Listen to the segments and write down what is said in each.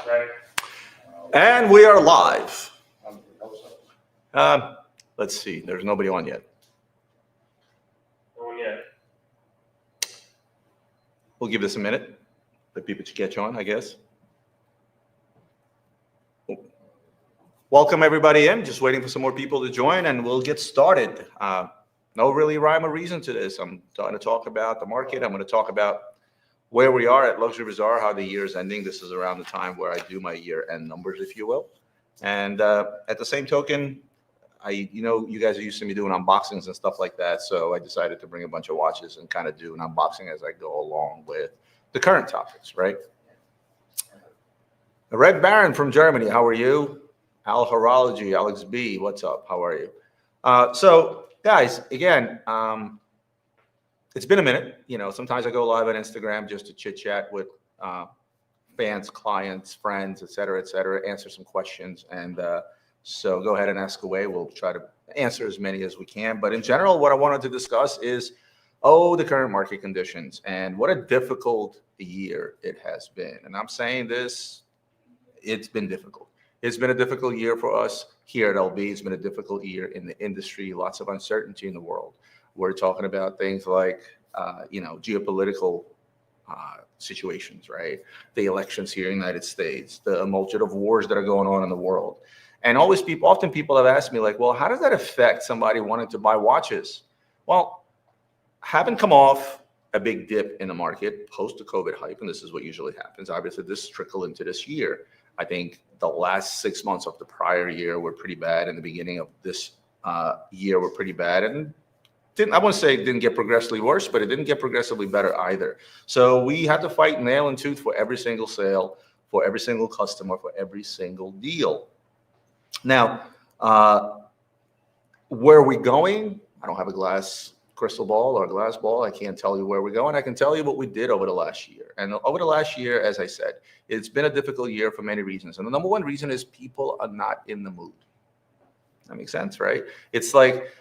Right. And we are live. Let's see. There's nobody on yet. Oh, yeah. We'll give this a minute for people to catch on, I guess. Welcome everybody in. Just waiting for some more people to join, and we'll get started. No really rhyme or reason to this. I'm going to talk about the market. I'm going to talk about where we are at Luxury Bazaar, how the year is ending. This is around the time where I do my year-end numbers, if you will. And at the same token, you guys are used to me doing unboxings and stuff like that. So I decided to bring a bunch of watches and kind of do an unboxing as I go along with the current topics, right? Red Baron from Germany, how are you? Al Horology, Alex B, what's up? How are you? So guys, again, it's been a minute. Sometimes I go live on Instagram just to chit chat with fans, clients, friends, et cetera, answer some questions. And so go ahead and ask away. We'll try to answer as many as we can. But in general, what I wanted to discuss is, the current market conditions and what a difficult year it has been. And I'm saying this, it's been difficult. It's been a difficult year for us here at LB. It's been a difficult year in the industry, lots of uncertainty in the world. We're talking about things like, geopolitical situations, right? The elections here in the United States, the multitude of wars that are going on in the world. And often people have asked me like, well, how does that affect somebody wanting to buy watches? Well, having come off a big dip in the market post the COVID hype, and this is what usually happens. Obviously, this trickled into this year. I think the last 6 months of the prior year were pretty bad, and the beginning of this year were pretty bad. And I wouldn't say it didn't get progressively worse, but it didn't get progressively better either. So we had to fight nail and tooth for every single sale, for every single customer, for every single deal. Now, where are we going? I don't have a glass crystal ball or a glass ball. I can't tell you where we're going. I can tell you what we did over the last year. And over the last year, as I said, it's been a difficult year for many reasons. And the number one reason is people are not in the mood. That makes sense, right? It's like,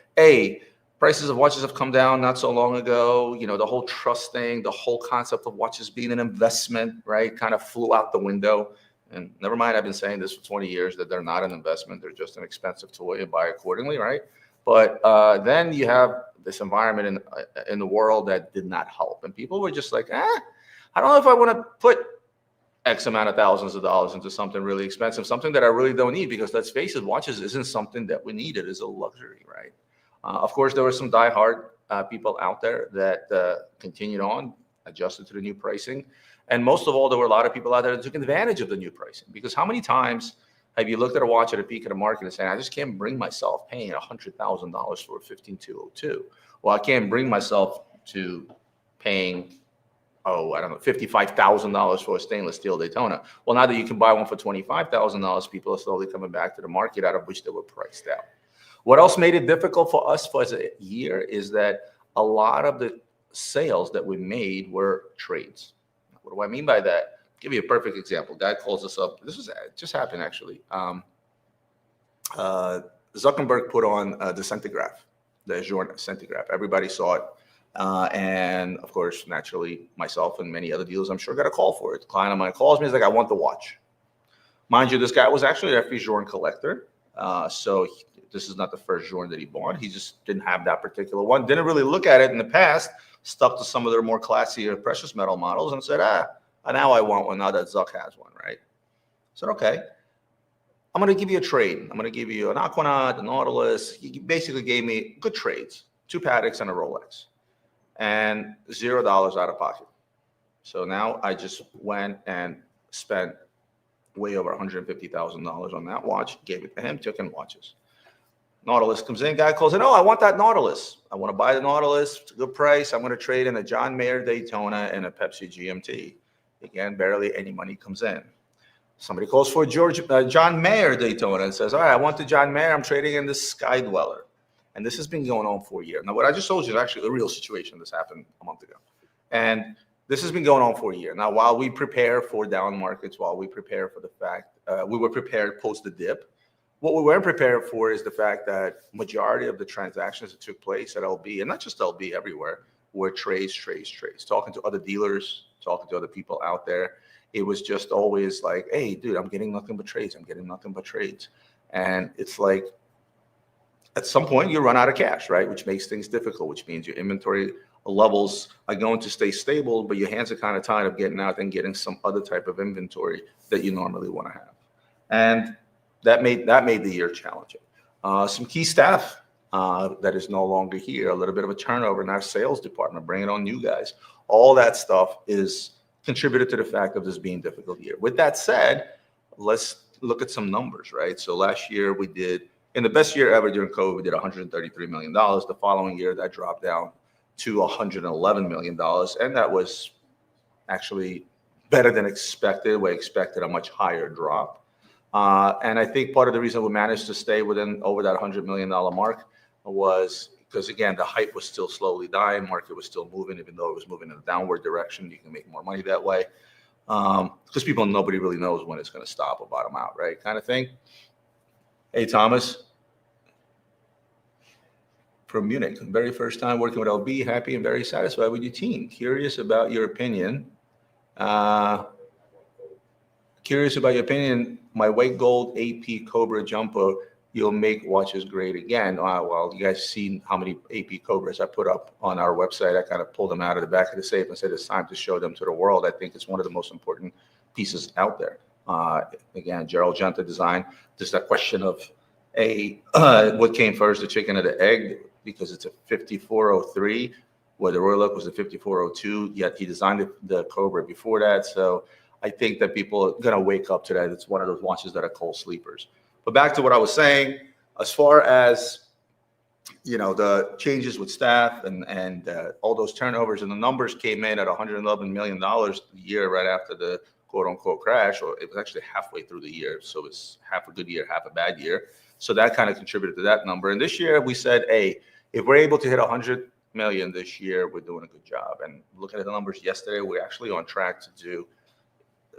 prices of watches have come down not so long ago. The whole trust thing, the whole concept of watches being an investment, right, kind of flew out the window. And never mind, I've been saying this for 20 years, that they're not an investment. They're just an expensive toy and buy accordingly, right? But then you have this environment in the world that did not help. And people were just like, I don't know if I want to put X amount of thousands of dollars into something really expensive, something that I really don't need, because let's face it, watches isn't something that we need. It is a luxury, right? Of course, there were some diehard people out there that continued on, adjusted to the new pricing. And most of all, there were a lot of people out there that took advantage of the new pricing. Because how many times have you looked at a watch at a peak of the market and saying, I just can't bring myself paying $100,000 for a 15202? Well, I can't bring myself to paying, $55,000 for a stainless steel Daytona. Well, now that you can buy one for $25,000, people are slowly coming back to the market out of which they were priced out. What else made it difficult for us for a year is that a lot of the sales that we made were trades. What do I mean by that? I'll give you a perfect example. Guy calls us up. This just happened actually. Zuckerberg put on the Centigraph, the Journe Centigraph. Everybody saw it. And of course, naturally, myself and many other dealers, I'm sure, got a call for it. The client of mine calls me. He's like, I want the watch. Mind you, this guy was actually a Journe collector. This is not the first Journe that he bought. He just didn't have that particular one. Didn't really look at it in the past. Stuck to some of their more classier precious metal models and said, now I want one now that Zuck has one, right? I said, okay. I'm going to give you a trade. I'm going to give you an Aquanaut, a Nautilus. He basically gave me good trades, 2 Pateks and a Rolex, and $0 out of pocket. So now I just went and spent way over $150,000 on that watch, gave it to him, took in watches. Nautilus comes in, guy calls in, I want that Nautilus. I want to buy the Nautilus. It's a good price. I'm going to trade in a John Mayer Daytona and a Pepsi GMT. Again, barely any money comes in. Somebody calls for John Mayer Daytona and says, all right, I want the John Mayer. I'm trading in this Sky Dweller. And this has been going on for a year. Now, what I just told you is actually a real situation. This happened a month ago. And this has been going on for a year. Now, while we prepare for down markets, while we prepare for the fact we were prepared post the dip, what we weren't prepared for is the fact that majority of the transactions that took place at LB, and not just LB, everywhere, were trades. Talking to other dealers, talking to other people out there, it was just always like, hey, dude, I'm getting nothing but trades. I'm getting nothing but trades. And it's like, at some point you run out of cash, right? Which makes things difficult, which means your inventory levels are going to stay stable, but your hands are kind of tired of getting out and getting some other type of inventory that you normally want to have. And that made the year challenging. Some key staff that is no longer here, a little bit of a turnover in our sales department, bringing on new guys. All that stuff is contributed to the fact of this being a difficult year. With that said, let's look at some numbers, right? So last year we did, in the best year ever during COVID, we did $133 million. The following year, that dropped down to $111 million. And that was actually better than expected. We expected a much higher drop. And I think part of the reason we managed to stay within over that $100 million mark was because, again, the hype was still slowly dying. Market was still moving, even though it was moving in a downward direction. You can make more money that way. Because nobody really knows when it's going to stop or bottom out, right? Kind of thing. Hey, Thomas. From Munich, very first time working with LB, happy and very satisfied with your team. Curious about your opinion. My white gold AP Cobra jumper, you'll make watches great again. Well, you guys seen how many AP Cobras I put up on our website. I kind of pulled them out of the back of the safe and said it's time to show them to the world. I think it's one of the most important pieces out there. Again, Gerald Genta design. Just that question of what came first, the chicken or the egg? Because it's a 5403, where the Royal Oak was a 5402, yet he designed the Cobra before that. So I think that people are going to wake up to that. It's one of those watches that are cold sleepers. But back to what I was saying, as far as, the changes with staff and all those turnovers, and the numbers came in at $111 million a year right after the quote unquote crash, or it was actually halfway through the year. So it's half a good year, half a bad year. So that kind of contributed to that number. And this year we said, hey, if we're able to hit 100 million this year, we're doing a good job. And looking at the numbers yesterday, we're actually on track to do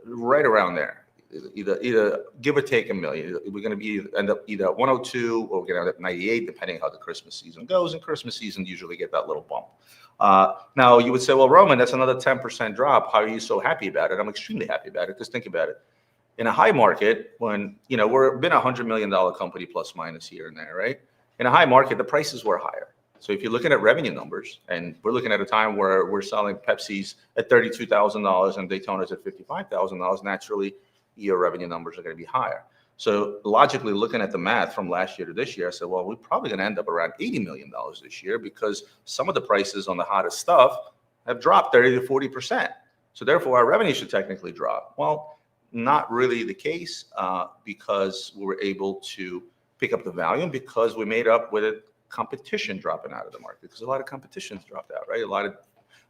right around there, either give or take a million. We're going to end up either at 102 or we're going to end up at 98, depending how the Christmas season goes. And Christmas season usually get that little bump. Now you would say, well, Roman, that's another 10% drop. How are you so happy about it? I'm extremely happy about it, because think about it. In a high market, when, we're been a $100 million company plus minus here and there, right? In a high market, the prices were higher. So if you're looking at revenue numbers, and we're looking at a time where we're selling Pepsi's at $32,000 and Daytona's at $55,000, naturally your revenue numbers are going to be higher. So logically, looking at the math from last year to this year, I said, well, we're probably going to end up around $80 million this year, because some of the prices on the hottest stuff have dropped 30 to 40%. So therefore, our revenue should technically drop. Well, not really the case, because we were able to pick up the volume, because we made up with it competition dropping out of the market, because a lot of competition's dropped out, right? A lot of,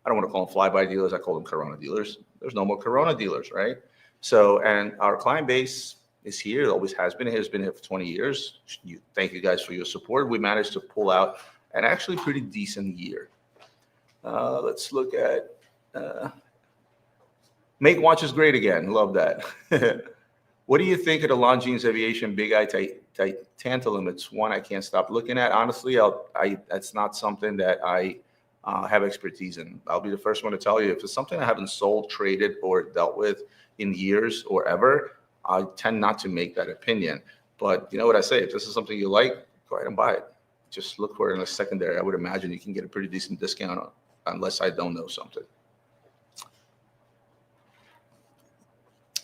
I don't want to call them fly-by dealers, I call them Corona dealers. There's no more Corona dealers, right? So, and our client base is here, it always has been here for 20 years. Thank you guys for your support. We managed to pull out an actually pretty decent year. Let's look at, make watches great again. Love that. What do you think of the Longines Aviation Big Eye Tantalum? It's one I can't stop looking at. Honestly, that's not something that I have expertise in. I'll be the first one to tell you, if it's something I haven't sold, traded, or dealt with in years or ever, I tend not to make that opinion. But you know what I say, if this is something you like, go ahead and buy it. Just look for it in a secondary. I would imagine you can get a pretty decent discount on, unless I don't know something.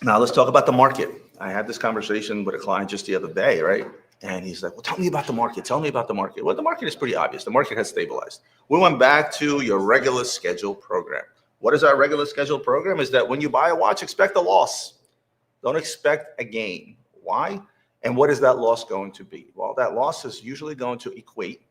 Now let's talk about the market. I had this conversation with a client just the other day, right? And he's like, well, tell me about the market. Tell me about the market. Well, the market is pretty obvious. The market has stabilized. We went back to your regular scheduled program. What is our regular scheduled program? Is that when you buy a watch, expect a loss. Don't expect a gain. Why? And what is that loss going to be? Well, that loss is usually going to equate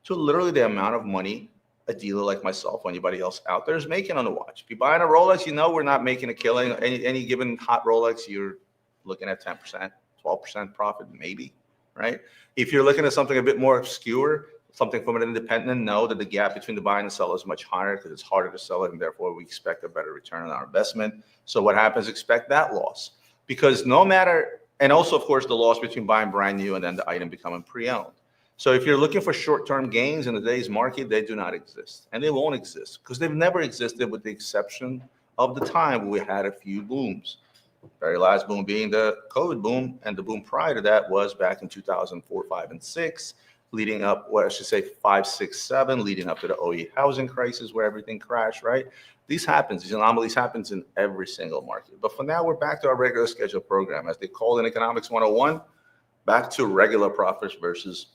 to literally the amount of money a dealer like myself or anybody else out there is making on the watch. If you're buying a Rolex, we're not making a killing. Any given hot Rolex, you're looking at 10%, 12% profit, maybe, right? If you're looking at something a bit more obscure, something from an independent, know that the gap between the buyer and the seller is much higher, because it's harder to sell it, and therefore we expect a better return on our investment. So what happens? Expect that loss, because no matter, and also of course the loss between buying brand new and then the item becoming pre-owned. So if you're looking for short-term gains in today's market, they do not exist, and they won't exist, because they've never existed, with the exception of the time we had a few booms. Very last boom being the COVID boom, and the boom prior to that was back in 2004, 5, and 6, leading up, what I should say, 5, 6, 7, leading up to the '08 housing crisis where everything crashed, right? These anomalies happens in every single market. But for now, we're back to our regular scheduled program, as they call in Economics 101, back to regular profits versus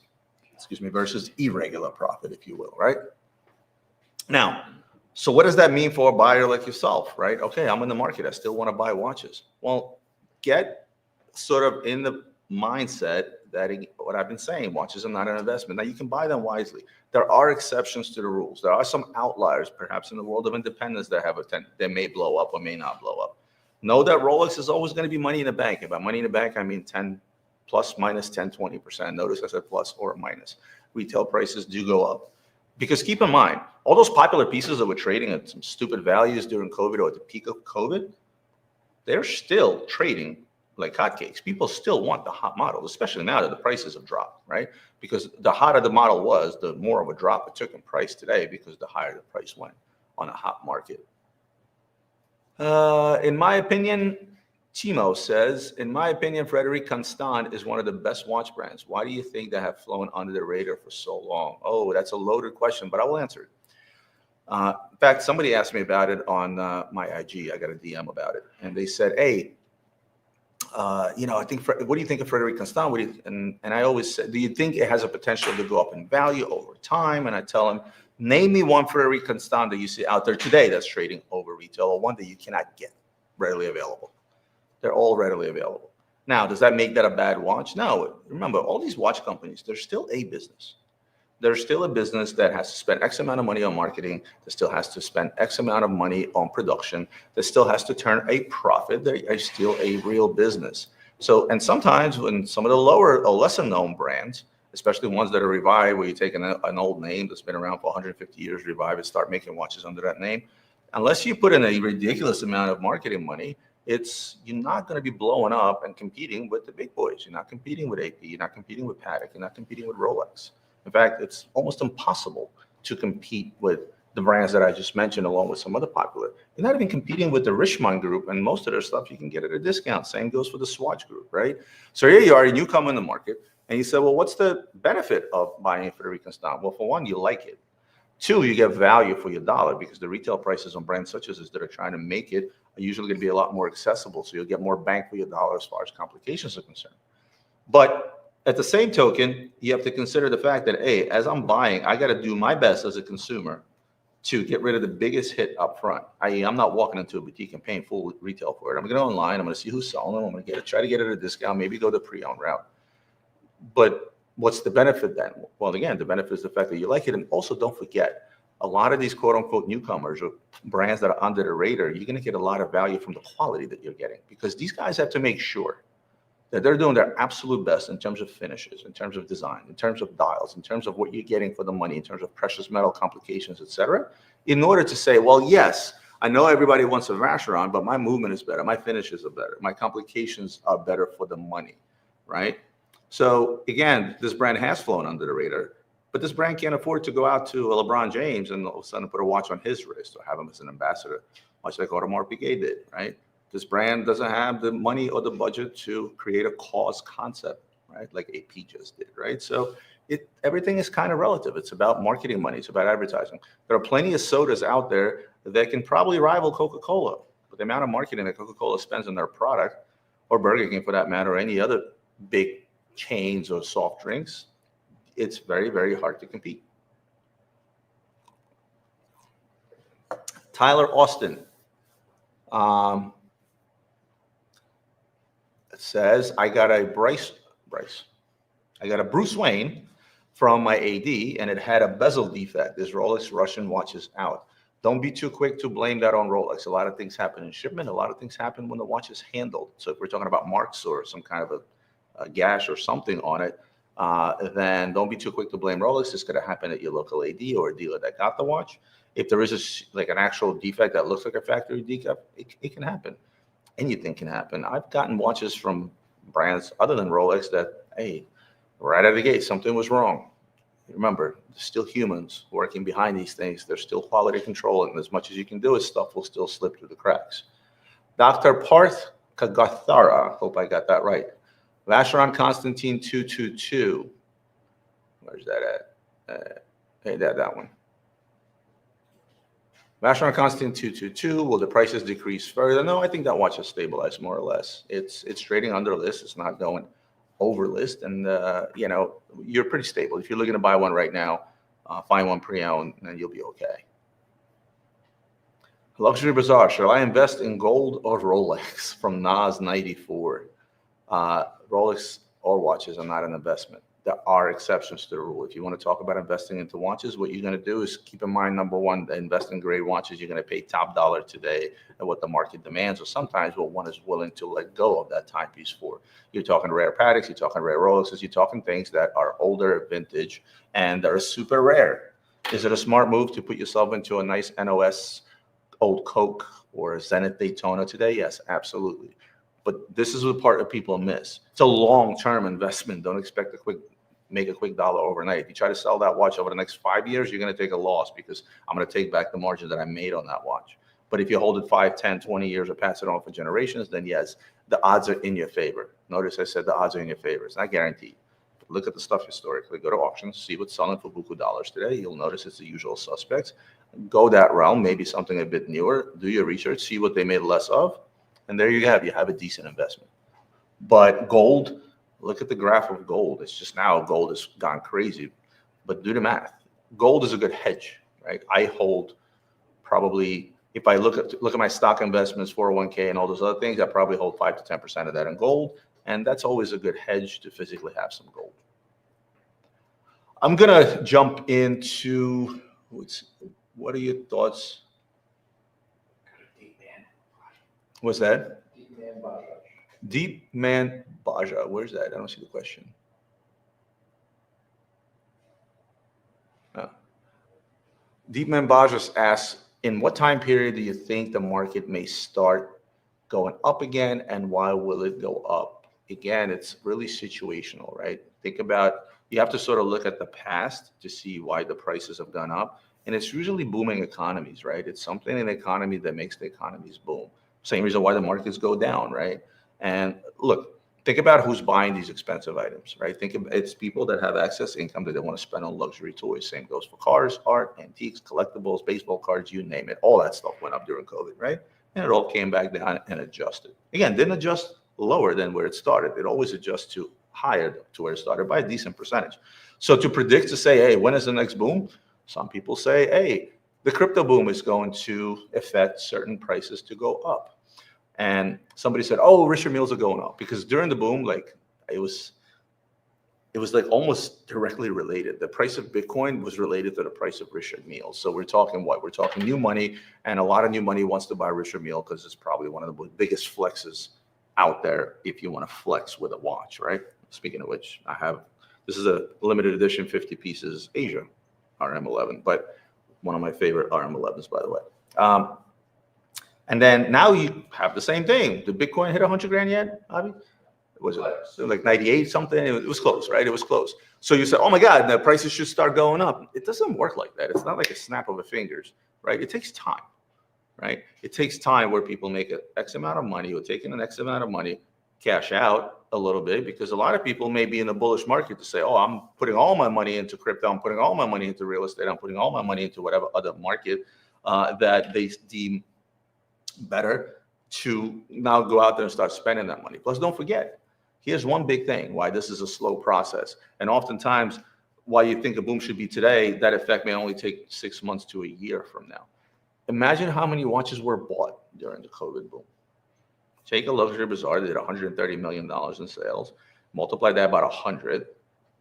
irregular profit, if you will, right? Now, so what does that mean for a buyer like yourself, right? Okay, I'm in the market. I still want to buy watches. Well, get sort of in the mindset that what I've been saying, watches are not an investment. Now, you can buy them wisely. There are exceptions to the rules. There are some outliers, perhaps in the world of independence, that have they may blow up or may not blow up. Know that Rolex is always going to be money in the bank. And by money in the bank, I mean 10 plus minus 10, 20%. Notice I said plus or minus. Retail prices do go up. Because keep in mind, all those popular pieces that were trading at some stupid values during COVID or at the peak of COVID, they're still trading like hotcakes. People still want the hot model, especially now that the prices have dropped, right? Because the hotter the model was, the more of a drop it took in price today, because the higher the price went on a hot market. In my opinion, Timo says, in my opinion, Frederic Constant is one of the best watch brands. Why do you think they have flown under the radar for so long? Oh, that's a loaded question, but I will answer it. In fact, somebody asked me about it on my IG. I got a DM about it, and they said, "Hey, I think, what do you think of Frederic Constant?" And I always said, "Do you think it has a potential to go up in value over time?" And I tell them, "Name me one Frederic Constant that you see out there today that's trading over retail, or one that you cannot get readily available." They're all readily available. Now, does that make that a bad watch? No. Remember, all these watch companies, they're still a business. They're still a business that has to spend X amount of money on marketing, that still has to spend X amount of money on production, that still has to turn a profit. They are still a real business. So, and sometimes when some of the lower or lesser known brands, especially ones that are revived, where you take an old name that's been around for 150 years, revive it, start making watches under that name, unless you put in a ridiculous amount of marketing money, you're not going to be blowing up and competing with the big boys. You're not competing with AP. You're not competing with Patek. You're not competing with Rolex. In fact, it's almost impossible to compete with the brands that I just mentioned, along with some other popular. You're not even competing with the Richemont group, and most of their stuff you can get at a discount. Same goes for the Swatch group, right? So here you are, and you come in the market, and you say, well, what's the benefit of buying Frederic Constant? Well, for one, you like it. Two, you get value for your dollar, because the retail prices on brands such as this that are trying to make it are usually going to be a lot more accessible. So you'll get more bang for your dollar as far as complications are concerned. But at the same token, you have to consider the fact that, hey, as I'm buying, I got to do my best as a consumer to get rid of the biggest hit up front. I.e., I'm not walking into a boutique and paying full retail for it. I'm going to go online. I'm going to see who's selling them. I'm going to try to get it at a discount, maybe go the pre-owned route. But what's the benefit then? Well, again, the benefit is the fact that you like it. And also, don't forget, a lot of these quote unquote newcomers or brands that are under the radar, you're going to get a lot of value from the quality that you're getting, because these guys have to make sure that they're doing their absolute best in terms of finishes, in terms of design, in terms of dials, in terms of what you're getting for the money, in terms of precious metal complications, etc., in order to say, well, yes, I know everybody wants a Vacheron, but my movement is better, my finishes are better, my complications are better for the money, right? So again, this brand has flown under the radar, but this brand can't afford to go out to a LeBron James and all of a sudden put a watch on his wrist or have him as an ambassador, much like Audemars Piguet did, right? This brand doesn't have the money or the budget to create a cause concept, right? Like AP just did, right? So everything is kind of relative. It's about marketing money. It's about advertising. There are plenty of sodas out there that can probably rival Coca-Cola, but the amount of marketing that Coca-Cola spends on their product, or Burger King for that matter, or any other big chains or soft drinks, it's very, very hard to compete. Tyler Austin. Says, I got a I got a Bruce Wayne from my AD, and it had a bezel defect. This Rolex Russian watch is out. Don't be too quick to blame that on Rolex. A lot of things happen in shipment. A lot of things happen when the watch is handled. So if we're talking about marks or some kind of a gash or something on it, then don't be too quick to blame Rolex. This could have happened at your local AD or a dealer that got the watch. If there is like an actual defect that looks like a factory defect, it can happen. Anything can happen. I've gotten watches from brands other than Rolex that, hey, right out of the gate, something was wrong. Remember, there's still humans working behind these things. There's still quality control, and as much as you can do, stuff will still slip through the cracks. Dr. Parth Kagathara, hope I got that right. Vacheron Constantine 222. Where's that at? Hey, that one. Vacheron Constantine 222. Will the prices decrease further? No, I think that watch has stabilized more or less. It's trading under list. It's not going over list, and you're pretty stable. If you're looking to buy one right now, find one pre-owned, and you'll be okay. Luxury Bazaar. Shall I invest in gold or Rolex from Nas 94? Rolex or watches are not an investment. There are exceptions to the rule. If you want to talk about investing into watches, what you're going to do is keep in mind, number one, the invest in grade watches, you're going to pay top dollar today at what the market demands, or sometimes what one is willing to let go of that timepiece for. You're talking rare Pateks, you're talking rare Rolexes, you're talking things that are older, vintage, and are super rare. Is it a smart move to put yourself into a nice NOS Old Coke or a Zenith Daytona today? Yes, absolutely. But this is the part that people miss. It's a long-term investment. Don't expect make a quick dollar overnight. If you try to sell that watch over the next 5 years, you're going to take a loss, because I'm going to take back the margin that I made on that watch. But if you hold it 5, 10, 20 years or pass it on for generations, then yes, the odds are in your favor. Notice I said the odds are in your favor. It's not guaranteed. But look at the stuff historically. Go to auctions, see what's selling for buku dollars today. You'll notice it's the usual suspects. Go that realm, maybe something a bit newer. Do your research, see what they made less of. And there you have a decent investment. But gold, look at the graph of gold. It's just now gold has gone crazy. But do the math. Gold is a good hedge, right? I hold probably, if I look at my stock investments, 401k, and all those other things, I probably hold 5 to 10% of that in gold. And that's always a good hedge to physically have some gold. I'm going to jump into, what are your thoughts? What's that? Deep Man Baja. Where's that? I don't see the question. Deep Man Baja asks, in what time period do you think the market may start going up again, and why will it go up? Again, it's really situational, right? Think about, you have to sort of look at the past to see why the prices have gone up. And it's usually booming economies, right? It's something in the economy that makes the economies boom. Same reason why the markets go down, right? And look, think about who's buying these expensive items, right? It's people that have excess income that they want to spend on luxury toys. Same goes for cars, art, antiques, collectibles, baseball cards, you name it. All that stuff went up during COVID, right? And it all came back down and adjusted. Again, didn't adjust lower than where it started. It always adjusts to higher to where it started by a decent percentage. So to predict, to say, hey, when is the next boom? Some people say, hey, the crypto boom is going to affect certain prices to go up. And somebody said, oh, Richard Milles are going up, because during the boom, like it was like almost directly related. The price of Bitcoin was related to the price of Richard Milles. So we're talking what? We're talking new money, and a lot of new money wants to buy Richard Milles because it's probably one of the biggest flexes out there if you want to flex with a watch, right? Speaking of which, this is a limited edition 50 pieces Asia RM11, but one of my favorite RM11s, by the way. And then now you have the same thing. Did Bitcoin hit 100 grand yet, Avi? Was it like 98 something? It was close, right? It was close. So you said, oh my God, the prices should start going up. It doesn't work like that. It's not like a snap of the fingers, right? It takes time, right? It takes time where people make an X amount of money, or taking an X amount of money, cash out a little bit, because a lot of people may be in a bullish market to say, oh, I'm putting all my money into crypto, I'm putting all my money into real estate, I'm putting all my money into whatever other market that they deem better, to now go out there and start spending that money. Plus, don't forget, here's one big thing why this is a slow process. And oftentimes, why you think a boom should be today, that effect may only take 6 months to a year from now. Imagine how many watches were bought during the COVID boom. Take a luxury bazaar that did $130 million in sales, multiply that by 100.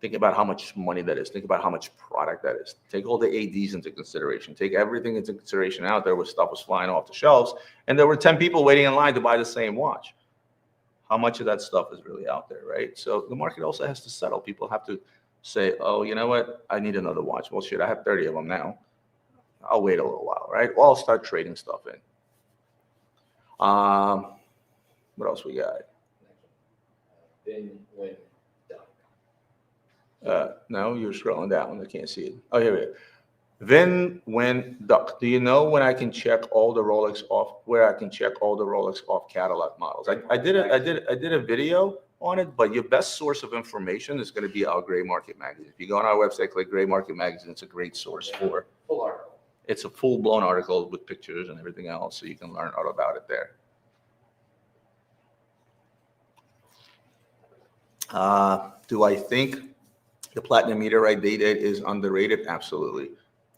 Think about how much money that is. Think about how much product that is. Take all the ADs into consideration. Take everything into consideration out there where stuff was flying off the shelves, and there were 10 people waiting in line to buy the same watch. How much of that stuff is really out there, right? So the market also has to settle. People have to say, oh, you know what? I need another watch. Well, shit, I have 30 of them now. I'll wait a little while, right? Well, I'll start trading stuff in. What else we got? No, you're scrolling down. I can't see it. Oh, here we go. Then when Duck, do you know when I can check all the Rolex off, where I can check all the Rolex off catalog models? I did a video on it, but your best source of information is going to be our Gray Market Magazine. If you go on our website, click Gray Market Magazine, it's a great source for. Full article. It's a full blown article with pictures and everything else, so you can learn all about it there. Do I think the platinum meteorite dated is underrated? Absolutely.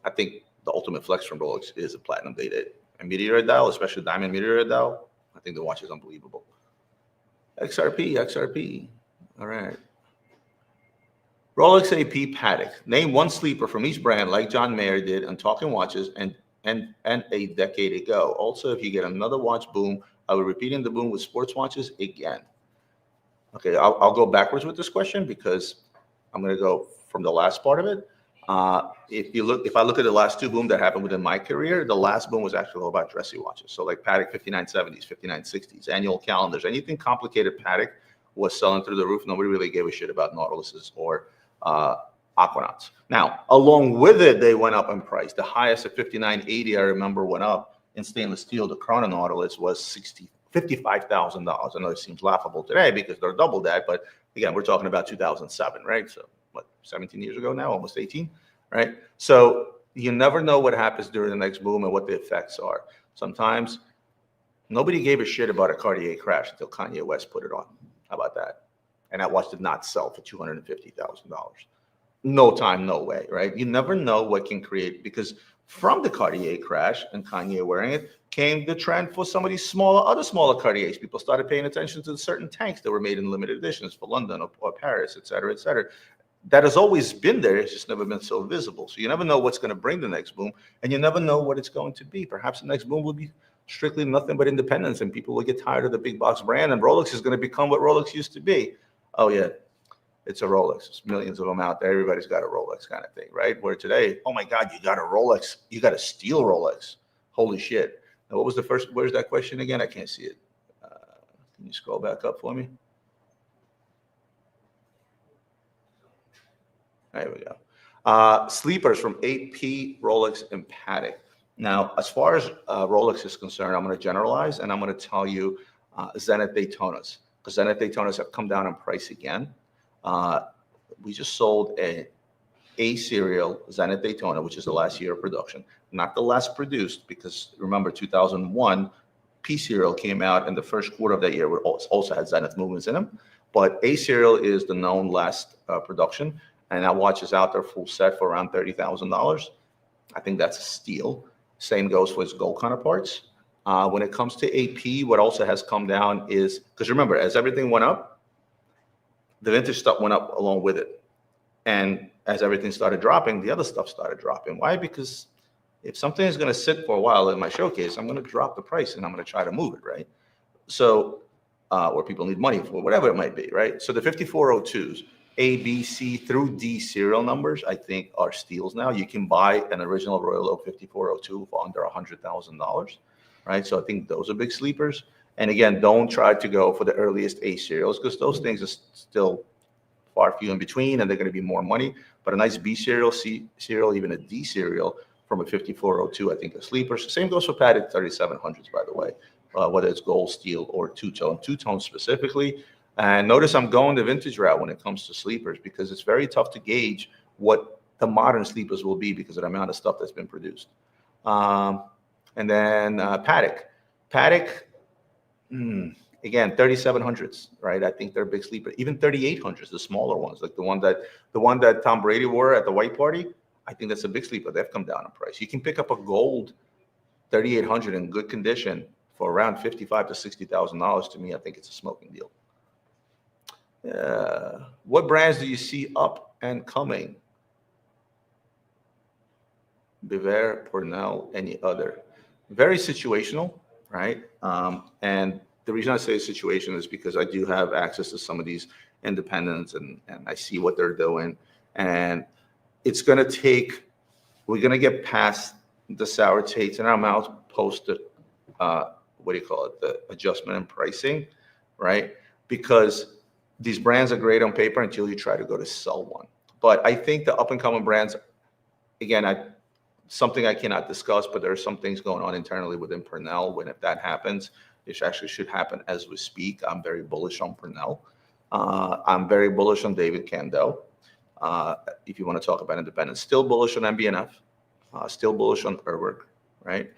I think the ultimate flex from Rolex is a platinum dated. And meteorite dial, especially diamond meteorite dial, I think the watch is unbelievable. XRP. All right. Rolex AP Patek. Name one sleeper from each brand, like John Mayer did on Talking Watches and a decade ago. Also, if you get another watch boom, I will repeating the boom with sports watches again. Okay, I'll go backwards with this question because I'm going to go from the last part of it. If I look at the last two boom that happened within my career, the last boom was actually all about dressy watches. So like Patek 5970s, 5960s, annual calendars, anything complicated Patek was selling through the roof. Nobody really gave a shit about Nautiluses or Aquanauts. Now, along with it, they went up in price. The highest at 5980, I remember, went up in stainless steel. The Chrono Nautilus was $55,000. I know it seems laughable today because they're double that, but again, we're talking about 2007, right? So what, 17 years ago now, almost 18, right? So you never know what happens during the next boom and what the effects are. Sometimes nobody gave a shit about a Cartier crash until Kanye West put it on. How about that? And that watch did not sell for $250,000. No time, no way, right? You never know what can create, because from the Cartier crash and Kanye wearing it came the trend for some of these other smaller Cartiers. People started paying attention to certain tanks that were made in limited editions for London or Paris, et cetera, et cetera. That has always been there. It's just never been so visible. So you never know what's going to bring the next boom, and you never know what it's going to be. Perhaps the next boom will be strictly nothing but independence, and people will get tired of the big box brand, and Rolex is going to become what Rolex used to be. Oh yeah, it's a Rolex. There's millions of them out there. Everybody's got a Rolex kind of thing, right? Where today, oh my God, you got a Rolex. You got a steel Rolex. Holy shit. Now, what was the first, where's that question again? I can't see it. Can you scroll back up for me? There we go. Sleepers from AP, Rolex, and Patek. Now, as far as Rolex is concerned, I'm going to generalize, and I'm going to tell you Zenith Daytonas, because Zenith Daytonas have come down in price again. We just sold a serial Zenith Daytona, which is the last year of production, not the last produced, because remember 2001 P serial came out in the first quarter of that year, which also had Zenith movements in them. But A serial is the known last production, and that watch is out there full set for around $30,000. I think that's a steal. Same goes for its gold counterparts. When it comes to AP, what also has come down is, because remember, as everything went up, the vintage stuff went up along with it. And as everything started dropping, the other stuff started dropping. Why? Because if something is going to sit for a while in my showcase, I'm going to drop the price and I'm going to try to move it, right? So, or people need money for whatever it might be, right? So the 5402s, A, B, C through D serial numbers, I think are steals now. You can buy an original Royal Oak 5402 for under $100,000, right? So I think those are big sleepers. And again, don't try to go for the earliest A serials, because those things are still far few in between, and they're going to be more money. But a nice B serial, C serial, even a D serial from a 5402, I think, are sleepers. Same goes for padded 3700s, by the way, whether it's gold, steel, or two-tone specifically. And notice I'm going the vintage route when it comes to sleepers, because it's very tough to gauge what the modern sleepers will be because of the amount of stuff that's been produced. And then Patek. Again, 3700s, right? I think they're a big sleeper. Even 3800s, the smaller ones, like the one that Tom Brady wore at the white party. I think that's a big sleeper. They've come down in price. You can pick up a gold 3800 in good condition for around $55,000 to $60,000. To me, I think it's a smoking deal. What brands do you see up and coming? Beware, Purnell, any other? Very situational, right? And the reason I say situation is because I do have access to some of these independents, and I see what they're doing. And it's going to take, we're going to get past the sour taste in our mouth post the, the adjustment in pricing, right? Because these brands are great on paper until you try to go to sell one. But I think the up and coming brands, again, something I cannot discuss, but there are some things going on internally within Purnell. When if that happens, which actually should happen as we speak, I'm very bullish on Purnell. I'm very bullish on David Kando. If you want to talk about independence, still bullish on MBNF, still bullish on Urwerk, right?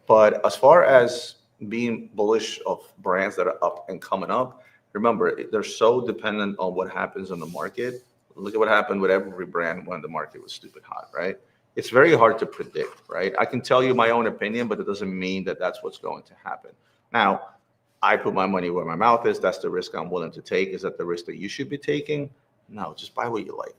But as far as being bullish of brands that are up and coming up, remember, they're so dependent on what happens in the market. Look at what happened with every brand when the market was stupid hot, right? It's very hard to predict, right? I can tell you my own opinion, but it doesn't mean that that's what's going to happen. Now, I put my money where my mouth is. That's the risk I'm willing to take. Is that the risk that you should be taking? No, just buy what you like.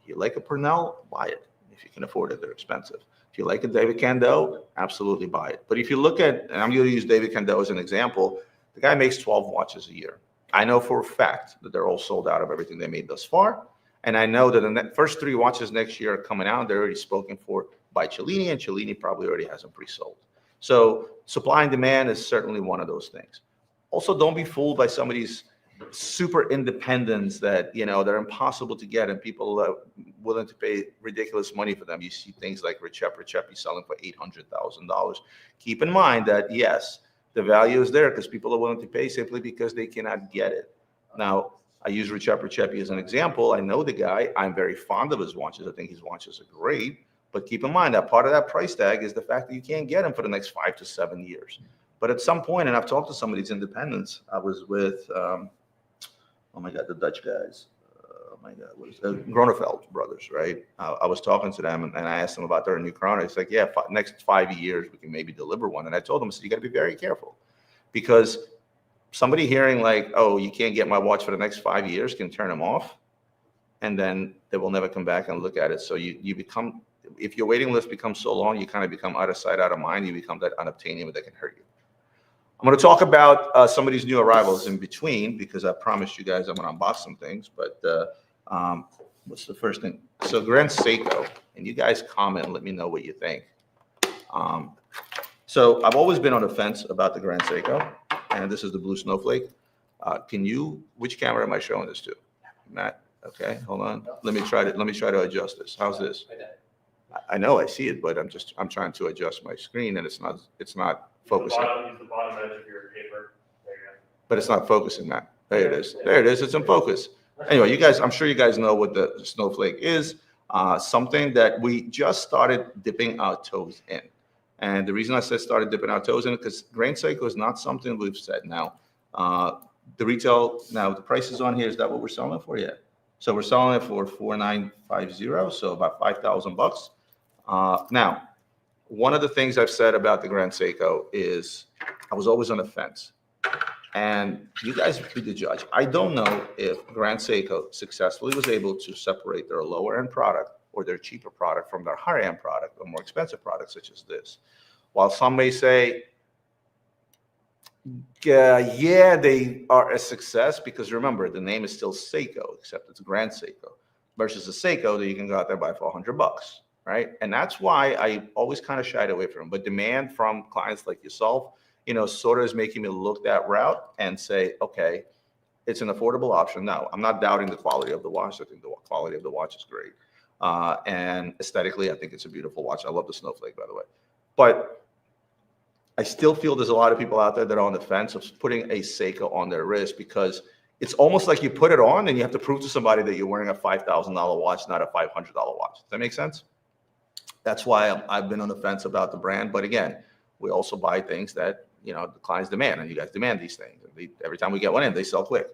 If you like a Purnell, buy it. If you can afford it, they're expensive. If you like a David Kando, absolutely buy it. But if you look at, and I'm going to use David Kando as an example, the guy makes 12 watches a year. I know for a fact that they're all sold out of everything they made thus far. And I know that the first 3 watches next year are coming out. They're already spoken for by Cellini, and Cellini probably already has them pre-sold. So supply and demand is certainly one of those things. Also, don't be fooled by some of these super independents that, they're impossible to get, and people are willing to pay ridiculous money for them. You see things like Recepi selling for $800,000. Keep in mind that, yes, the value is there because people are willing to pay simply because they cannot get it. Now, I use Recepi as an example. I know the guy. I'm very fond of his watches. I think his watches are great. But keep in mind that part of that price tag is the fact that you can't get them for the next 5 to 7 years. But at some point, and I've talked to some of these independents. I was with, oh my God, the Dutch guys. Oh my God, what is it? Gronefeld brothers, right? I was talking to them, and I asked them about their new chrono. It's like, yeah, next 5 years we can maybe deliver one. And I told them, I said, you got to be very careful, because somebody hearing like, oh, you can't get my watch for the next 5 years can turn them off, and then they will never come back and look at it. So you become, if your waiting list becomes so long, you kind of become out of sight, out of mind. You become that unobtainium that can hurt you. I'm going to talk about some of these new arrivals in between, because I promised you guys I'm going to unbox some things. But what's the first thing? So Grand Seiko, and you guys comment and let me know what you think. So I've always been on the fence about the Grand Seiko, and this is the blue snowflake. Which camera am I showing this to? Matt? Okay, hold on. Let me try to adjust this. How's this? I know I see it, but I'm trying to adjust my screen, and it's not focusing. Use the bottom edge of your paper. There you go. But it's not focusing, Matt. There it is. There it is. It's in focus. Anyway, I'm sure you guys know what the snowflake is. Something that we just started dipping our toes in. And the reason I said started dipping our toes in it, because Grand Seiko is not something we've said. Now, the retail, now the price is on here. Is that what we're selling it for? Yeah. So we're selling it for $4,950, so about $5,000. Now, one of the things I've said about the Grand Seiko is I was always on the fence. And you guys be the judge. I don't know if Grand Seiko successfully was able to separate their lower end product or their cheaper product from their higher end product or more expensive product, such as this. While some may say, yeah, they are a success, because remember, the name is still Seiko, except it's Grand Seiko, versus a Seiko that you can go out there buy for $100, right? And that's why I always kind of shied away from them. But demand from clients like yourself, sort of is making me look that route and say, okay, it's an affordable option. Now, I'm not doubting the quality of the watch. I think the quality of the watch is great. And aesthetically, I think it's a beautiful watch. I love the snowflake, by the way. But I still feel there's a lot of people out there that are on the fence of putting a Seiko on their wrist, because it's almost like you put it on and you have to prove to somebody that you're wearing a $5,000 watch, not a $500 watch. Does that make sense? That's why I've been on the fence about the brand. But again, we also buy things that, the clients demand, and you guys demand these things. Every time we get one in, they sell quick.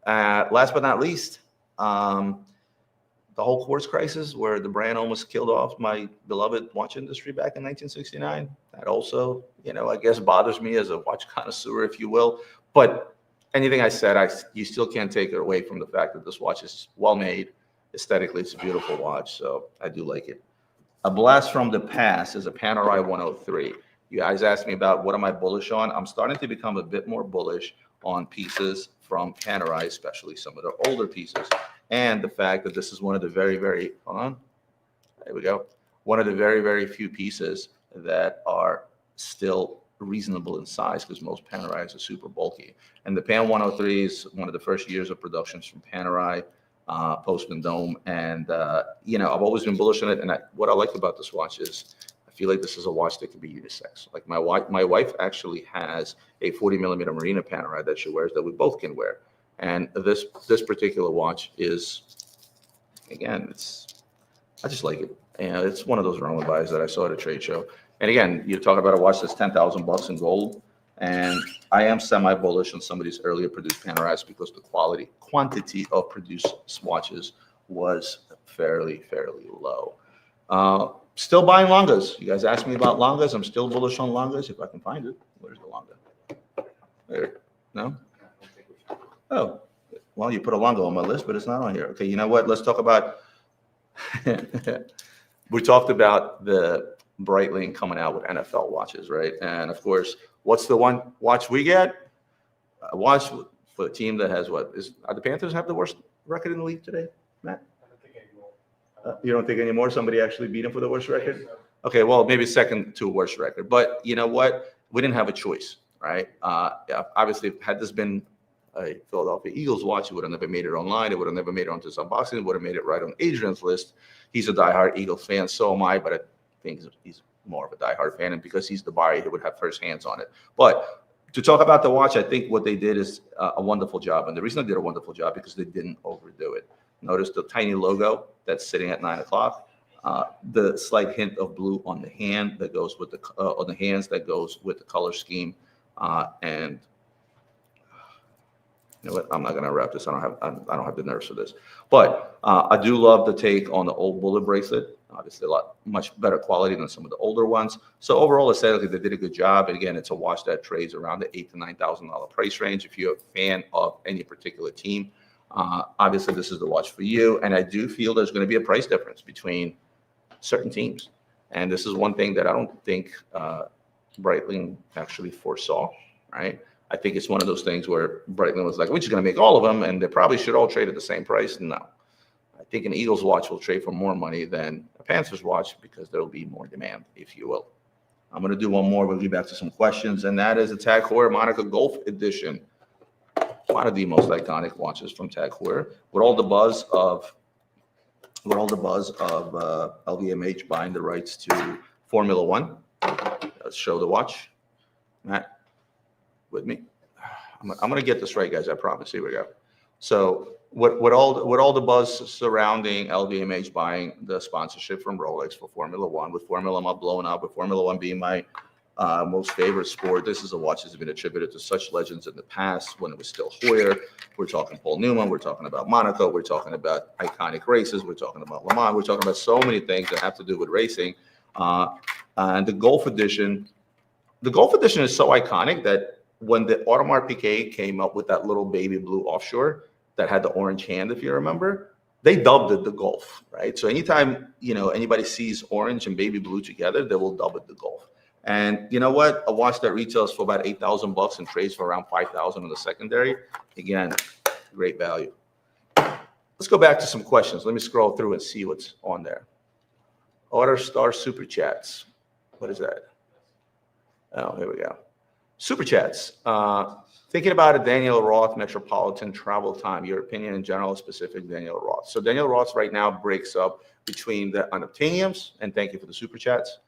Last but not least, the whole quartz crisis, where the brand almost killed off my beloved watch industry back in 1969. That also, I guess bothers me as a watch connoisseur, if you will. But anything I said, you still can't take it away from the fact that this watch is well made. Aesthetically, it's a beautiful watch, so I do like it. A blast from the past is a Panerai 103. You guys asked me about what am I bullish on. I'm starting to become a bit more bullish on pieces from Panerai, especially some of their older pieces. And the fact that this is one of the very, very, hold on, there we go. One of the very, very few pieces that are still reasonable in size, because most Panerais are super bulky. And the Pan 103 is one of the first years of productions from Panerai. Postman Dome. And, I've always been bullish on it. And what I like about this watch is I feel like this is a watch that can be unisex. Like my wife actually has a 40 millimeter Marina Panerai that she wears that we both can wear. And this particular watch is, again, I just like it. And it's one of those Roman buys that I saw at a trade show. And again, you're talking about a watch that's $10,000 in gold. And I am semi-bullish on some of these earlier produced Panerais because the quantity of produced watches was fairly low. Still buying Longas. You guys asked me about Longas. I'm still bullish on Longas if I can find it. Where's the Longa? There. No? Oh, well, you put a Longa on my list, but it's not on here. Okay, you know what? Let's talk about. We talked about the Breitling coming out with NFL watches, right? And of course, what's the one watch we get? A watch for a team that has what? Are the Panthers have the worst record in the league today, Matt? I don't think anymore. You don't think anymore? Somebody actually beat them for the worst record? Okay, well, maybe second to worst record. But you know what? We didn't have a choice, right? Obviously, had this been a Philadelphia Eagles watch, it would have never made it online. It would have never made it onto this unboxing. It would have made it right on Adrian's list. He's a diehard Eagles fan, so am I, but I think he's more of a diehard fan, and because he's the buyer, he would have first hands on it. But to talk about the watch, I think what they did is a wonderful job, and the reason they did a wonderful job because they didn't overdo it. Notice the tiny logo that's sitting at 9 o'clock, the slight hint of blue on the hand that goes with the on the hands that goes with the color scheme, and you know what? I'm not going to wrap this. I don't have the nerves for this. But I do love the take on the old bullet bracelet. Obviously, much better quality than some of the older ones. So overall, aesthetically, they did a good job. And again, it's a watch that trades around the $8,000 to $9,000 price range. If you're a fan of any particular team, obviously this is the watch for you. And I do feel there's going to be a price difference between certain teams. And this is one thing that I don't think Breitling actually foresaw, right? I think it's one of those things where Breitling was like, we're just going to make all of them, and they probably should all trade at the same price. No. I think an Eagles watch will trade for more money than a Panthers watch because there will be more demand, if you will. I'm going to do one more. We'll get back to some questions, and that is the Tag Heuer Monaco Golf Edition. One of the most iconic watches from Tag Heuer, with all the buzz of LVMH buying the rights to Formula One. Let's show the watch. Matt, with me? I'm going to get this right, guys. I promise. Here we go. So with all the buzz surrounding LVMH buying the sponsorship from Rolex for Formula One, with Formula One blowing up, with Formula One being my most favorite sport, this is a watch that's been attributed to such legends in the past when it was still Heuer. We're talking Paul Newman. We're talking about Monaco. We're talking about iconic races. We're talking about Le Mans. We're talking about so many things that have to do with racing. And the Golf Edition is so iconic that when the Audemars Piguet came up with that little baby blue offshore that had the orange hand, if you remember, they dubbed it the Golf, right? So anytime, anybody sees orange and baby blue together, they will dub it the Golf. And you know what? A watch that retails for about $8,000 and trades for around $5,000 in the secondary. Again, great value. Let's go back to some questions. Let me scroll through and see what's on there. Order Star Super Chats. What is that? Oh, here we go. Super Chats. Thinking about a Daniel Roth Metropolitan travel time, your opinion in general, specific Daniel Roth. So Daniel Roth right now breaks up between the unobtainiums, and thank you for the Super Chats.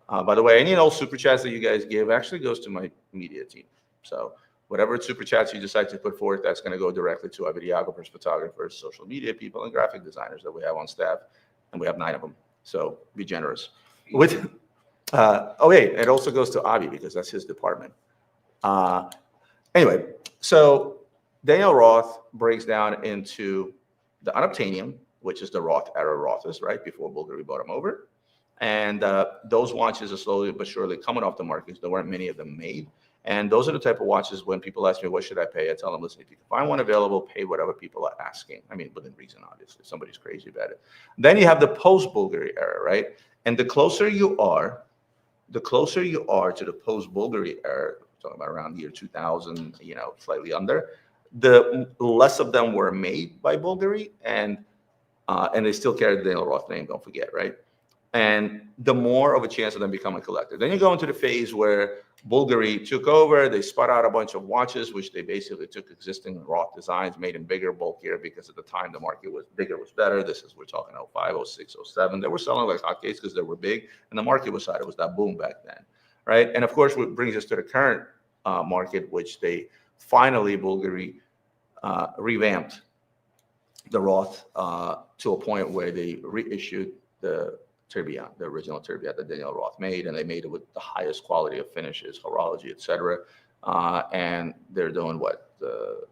By the way, any and all Super Chats that you guys give actually goes to my media team. So whatever Super Chats you decide to put forth, that's going to go directly to our videographers, photographers, social media people, and graphic designers that we have on staff, and we have 9 of them. So be generous. It also goes to Avi because that's his department. Anyway, so Daniel Roth breaks down into the unobtainium, which is the Roth era Roths, right, before Bulgari bought them over. And those watches are slowly but surely coming off the market. There weren't many of them made. And those are the type of watches when people ask me, what should I pay? I tell them, listen, if you can find one available, pay whatever people are asking. I mean, within reason, obviously. Somebody's crazy about it. Then you have the post-Bulgari era, right? And the closer you are to the post-Bulgari era, talking about around the year 2000, slightly under, the less of them were made by Bulgari, and they still carry the Daniel Roth name, don't forget, right? and the more of a chance of them becoming a collector. Then you go into the phase where Bulgari took over. They spun out a bunch of watches, which they basically took existing Roth designs, made them bigger, bulkier, because at the time the market was bigger was better. This is, we're talking 05, 06, 07. They were selling like hotcakes because they were big, and the market was hot. It was that boom back then, right? And of course, what brings us to the current market, which they finally, Bulgari, revamped the Roth to a point where they reissued the Tourbillon, the original Tourbillon that Daniel Roth made, and they made it with the highest quality of finishes, horology, etc. And they're doing what, the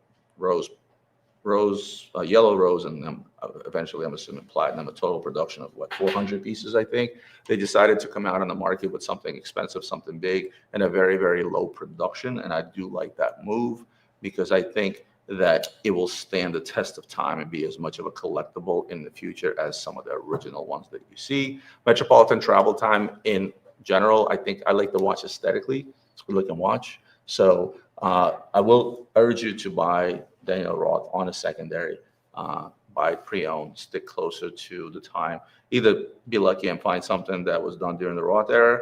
yellow rose, and then eventually I'm assuming platinum, a total production of what, 400 pieces, I think. They decided to come out on the market with something expensive, something big, and a very, very low production. And I do like that move because I think that it will stand the test of time and be as much of a collectible in the future as some of the original ones that you see. Metropolitan travel time in general, I think I like the watch aesthetically. It's a good looking watch. So I will urge you to buy Daniel Roth on a secondary, buy pre-owned, stick closer to the time. Either be lucky and find something that was done during the Roth era,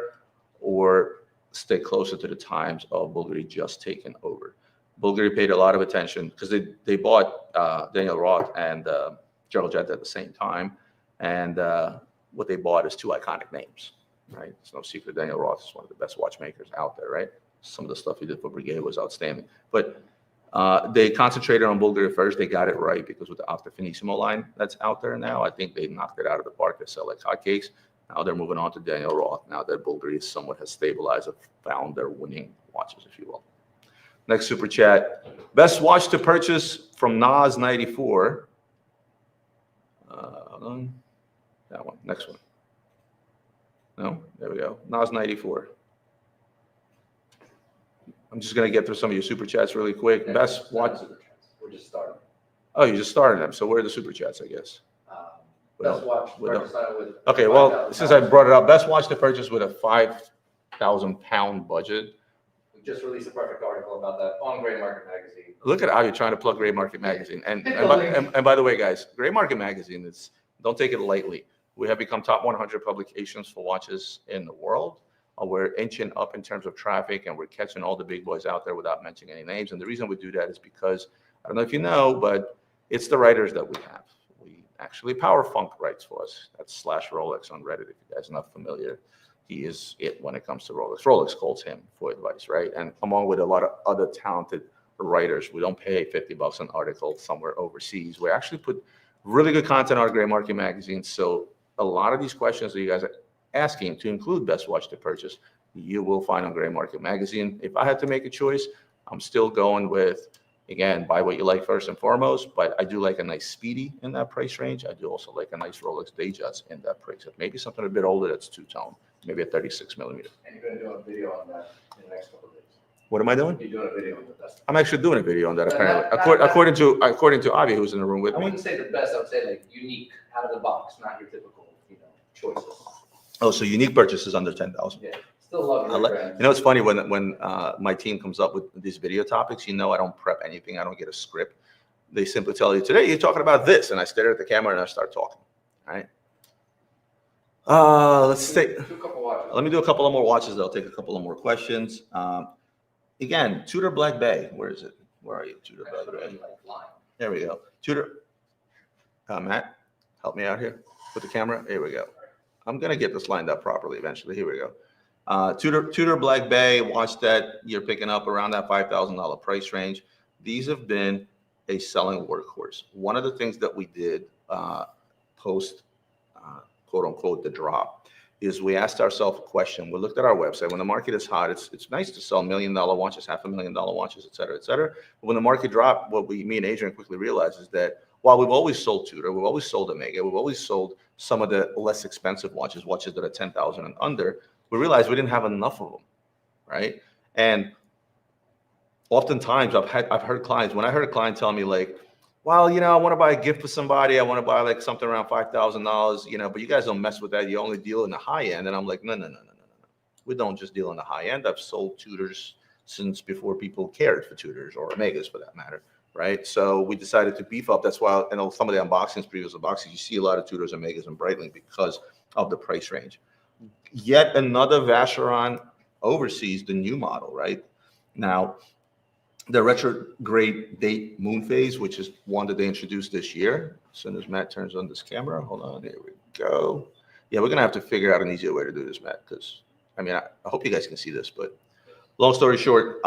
or stick closer to the times of Bulgari just taking over. Bulgari paid a lot of attention because they bought Daniel Roth and Gerald Jett at the same time. And what they bought is two iconic names, right? It's no secret Daniel Roth is one of the best watchmakers out there, right? Some of the stuff he did for Breguet was outstanding. But they concentrated on Bulgari first. They got it right because with the Octa Finissimo line that's out there now, I think they knocked it out of the park. They sell like hotcakes. Now they're moving on to Daniel Roth. Now that Bulgari somewhat has stabilized and found their winning watches, if you will. Next super chat. Best watch to purchase from Nas94. Hold on. That one. Next one. No? There we go. Nas94. I'm just going to get through some of your super chats really quick. Yeah, Best watch. We're just starting. Oh, you just started them. So where are the super chats, I guess? Best watch. Okay, well, since I brought it up, best watch to purchase with a 5,000 pound budget. Just released a perfect article about that on Gray Market Magazine. Look at how you're trying to plug Gray Market Magazine. And by the way, guys, Gray Market Magazine, don't take it lightly. We have become top 100 publications for watches in the world. We're inching up in terms of traffic, and we're catching all the big boys out there without mentioning any names. And the reason we do that is because, I don't know if you know, but it's the writers that we have. Actually, Power Funk writes for us. That's /Rolex on Reddit, if you guys are not familiar. He is it when it comes to Rolex. Rolex calls him for advice, right? And along with a lot of other talented writers, we don't pay $50 an article somewhere overseas. We actually put really good content on our Gray Market Magazine. So a lot of these questions that you guys are asking to include best watch to purchase, you will find on Gray Market Magazine. If I had to make a choice, I'm still going with, again, buy what you like first and foremost, but I do like a nice Speedy in that price range. I do also like a nice Rolex Datejust in that price. Maybe something a bit older that's two-tone. Maybe a 36 millimeter. And you're going to do a video on that in the next couple of days. What am I doing? You're doing a video on the best. I'm actually doing a video on that, apparently. Not- According to Avi, who's in the room with I me. wouldn't say the best. I would say like unique, out of the box, not your typical, choices. Oh, so unique purchases under 10,000. Yeah, still love your brand. You know, it's funny when my team comes up with these video topics, I don't prep anything. I don't get a script. They simply tell you, today you're talking about this. And I stare at the camera and I start talking. All right. Let's take. Let me do a couple of more watches. I'll take a couple of more questions. Again, Tudor Black Bay. Where is it? Where are you, Tudor Black Bay? There we go. Tudor. Matt, help me out here with the camera. Here we go. I'm gonna get this lined up properly eventually. Here we go. Tudor Black Bay watch that you're picking up around that $5,000 price range. These have been a selling workhorse. One of the things that we did post quote unquote the drop is we asked ourselves a question. We looked at our website. When the market is hot, it's nice to sell $1 million watches, $500,000 watches, et cetera, et cetera. But when the market dropped, what me and Adrian quickly realized is that while we've always sold Tudor, we've always sold Omega, we've always sold some of the less expensive watches that are 10,000 and under, we realized we didn't have enough of them, right? And oftentimes I've heard clients, when I heard a client tell me like, well, I want to buy a gift for somebody. I want to buy like something around $5,000, but you guys don't mess with that. You only deal in the high end. And I'm like, no. We don't just deal in the high end. I've sold Tudors since before people cared for Tudors or Omegas for that matter, right? So we decided to beef up. That's why, some of the previous unboxings, you see a lot of Tudors, Omegas, and Breitling because of the price range. Yet another Vacheron Overseas, the new model, right? Now, the retrograde date moon phase, which is one that they introduced this year. As soon as Matt turns on this camera, hold on, here we go. Yeah, we're gonna have to figure out an easier way to do this, Matt, because I mean, I hope you guys can see this, but long story short,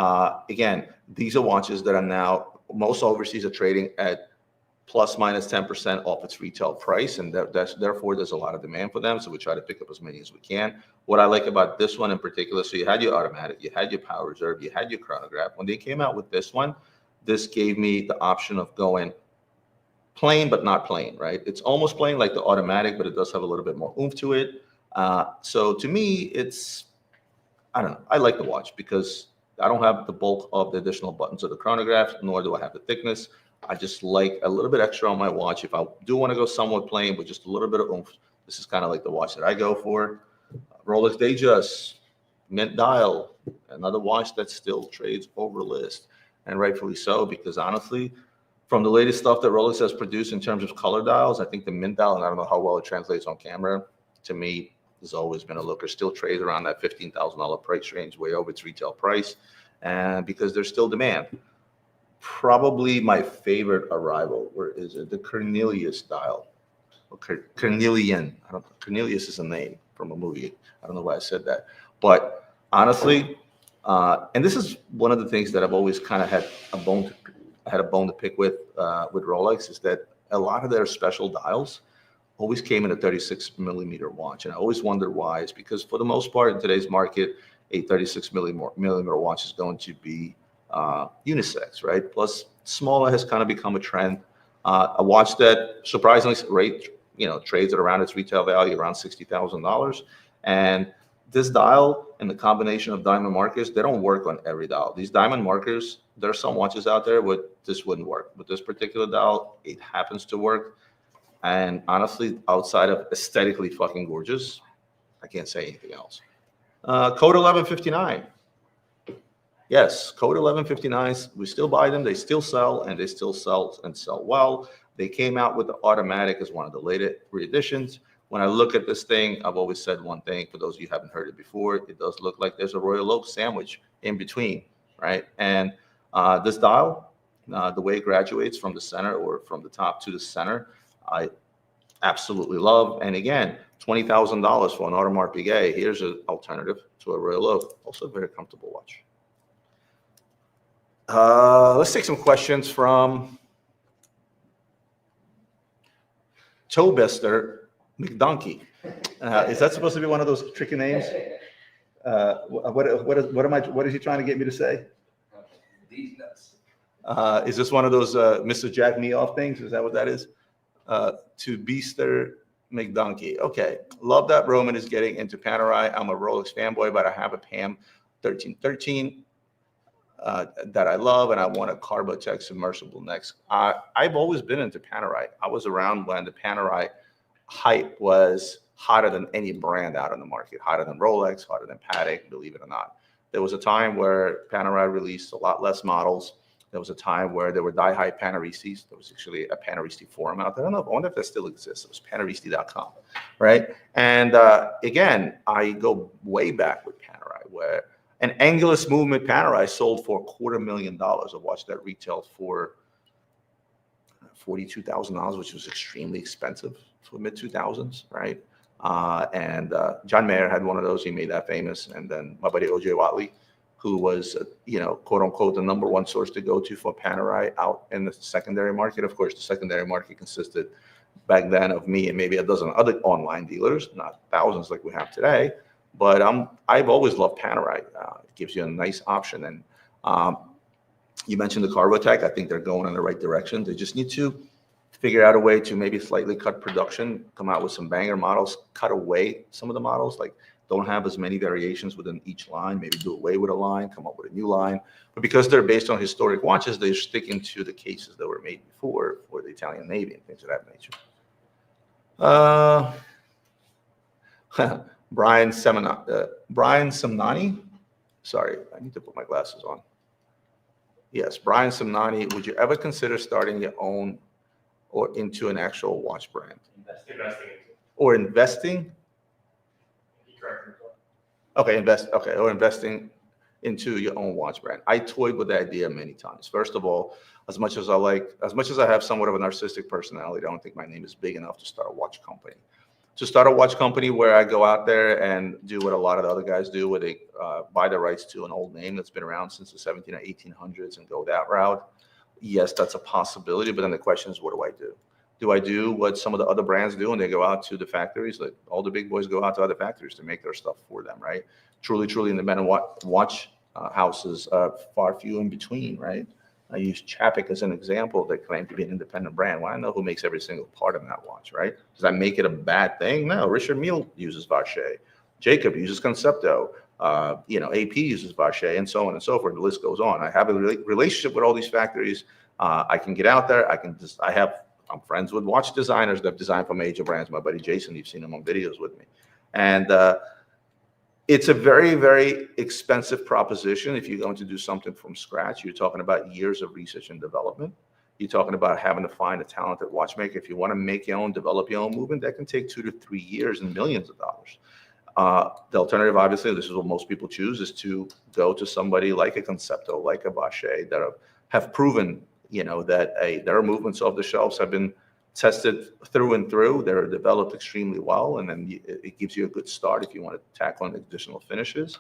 again, these are watches that are now, most overseas are trading at plus minus 10% off its retail price, and therefore there's a lot of demand for them. So we try to pick up as many as we can. What I like about this one in particular, so you had your automatic, you had your power reserve, you had your chronograph. When they came out with this one, this gave me the option of going plain but not plain, right? It's almost plain like the automatic, but it does have a little bit more oomph to it. So to me, it's, I don't know, I like the watch because I don't have the bulk of the additional buttons of the chronograph, nor do I have the thickness. I just like a little bit extra on my watch. If I do want to go somewhat plain with just a little bit of oomph, this is kind of like the watch that I go for. Rolex Datejust, mint dial, another watch that still trades over list, and rightfully so, because honestly, from the latest stuff that Rolex has produced in terms of color dials, I think the mint dial, and I don't know how well it translates on camera, to me, has always been a looker. Still trades around that $15,000 price range, way over its retail price, and because there's still demand. Probably my favorite arrival, where is it? The Cornelius dial, or Cornelian. I don't know. Cornelius is a name from a movie. I don't know why I said that, but honestly, and this is one of the things that I've always kind of had a bone to pick with Rolex, is that a lot of their special dials always came in a 36 millimeter watch, and I always wonder why. It's because for the most part in today's market, a 36 millimeter watch is going to be unisex, right? Plus, smaller has kind of become a trend. A watch that surprisingly trades at around its retail value, around $60,000. And this dial and the combination of diamond markers, they don't work on every dial. These diamond markers, there are some watches out there where this wouldn't work. But this particular dial, it happens to work. And honestly, outside of aesthetically fucking gorgeous, I can't say anything else. Code 1159. Yes, Code 1159s, we still buy them. They still sell, and they still sell and sell well. They came out with the automatic as one of the latest reeditions. When I look at this thing, I've always said one thing. For those of you who haven't heard it before, it does look like there's a Royal Oak sandwich in between, right? And this dial, the way it graduates from the center or from the top to the center, I absolutely love. And again, $20,000 for an Audemars Piguet. Here's an alternative to a Royal Oak. Also a very comfortable watch. Let's take some questions from Tobester McDonkey. Is that supposed to be one of those tricky names? What is he trying to get me to say? These nuts. Is this one of those Mr. Jack Me Off things? Is that what that is? To Beaster McDonkey. Okay. Love that Roman is getting into Panerai. I'm a Rolex fanboy, but I have a PAM 1313 that I love, and I want a Carbotech submersible next. I've always been into Panerai. I was around when the Panerai hype was hotter than any brand out in the market, hotter than Rolex, hotter than Patek, believe it or not. There was a time where Panerai released a lot less models. There was a time where there were die-high Paneristis. There was actually a Paneristi forum out there. I wonder if that still exists. It was paneristi.com, right? And again, I go way back with Panerai, where an Angelus Movement Panerai sold for $250,000. A watch that retailed for $42,000, which was extremely expensive for mid-2000s, right? And John Mayer had one of those. He made that famous. And then my buddy O.J. Watley, who was, quote unquote, the number one source to go to for Panerai out in the secondary market. Of course, the secondary market consisted back then of me and maybe a dozen other online dealers, not thousands like we have today. But I've always loved Panerai. It gives you a nice option. And you mentioned the Carbotech. I think they're going in the right direction. They just need to figure out a way to maybe slightly cut production, come out with some banger models, cut away some of the models, like don't have as many variations within each line, maybe do away with a line, come up with a new line. But because they're based on historic watches, they're sticking to the cases that were made before for the Italian Navy and things of that nature. Brian Samnani. Sorry, I need to put my glasses on. Yes, Brian Samnani. Would you ever consider starting your own or into an actual watch brand? Investing into. Or investing Okay, or investing into your own watch brand. I toyed with the idea many times. First of all, as much as I have somewhat of a narcissistic personality, I don't think my name is big enough to start a watch company. To start a watch company where I go out there and do what a lot of the other guys do, where they buy the rights to an old name that's been around since the 17 or 1800s and go that route. Yes, that's a possibility. But then the question is, what do I do? Do I do what some of the other brands do and they go out to the factories? Like all the big boys go out to other factories to make their stuff for them, right? Truly independent watch houses are far few in between, right? I use Chapek as an example. They claim to be an independent brand. Well, I know who makes every single part of that watch, right? Does that make it a bad thing? No. Richard Mille uses Vacher. Jacob uses Concepto. AP uses Vacher, and so on and so forth. The list goes on. I have a relationship with all these factories. I can get out there. I'm friends with watch designers that have designed for major brands. My buddy Jason, you've seen him on videos with me, and it's a very, very expensive proposition. If you're going to do something from scratch, you're talking about years of research and development. You're talking about having to find a talented watchmaker. If you want to make your own, develop your own movement, that can take 2 to 3 years and millions of dollars. The alternative, obviously, this is what most people choose, is to go to somebody like a Concepto, like a Vacher, that have proven, that their movements off the shelves have been tested through and through. They're developed extremely well, and then it gives you a good start if you want to tackle on additional finishes.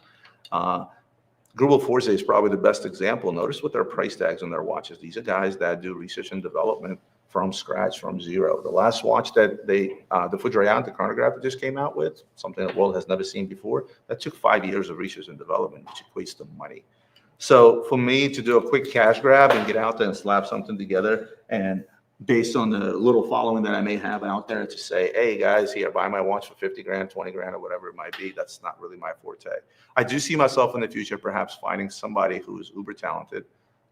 Grubel Forze is probably the best example. Notice what their price tags on their watches. These are guys that do research and development from scratch, from zero. The last watch that the Foudroyant, the chronograph that just came out with, something the world has never seen before, that took 5 years of research and development, which equates to money. So for me to do a quick cash grab and get out there and slap something together, and based on the little following that I may have out there, to say, hey guys, here, buy my watch for 50 grand, 20 grand, or whatever it might be, that's not really my forte. I do see myself in the future perhaps finding somebody who is uber talented,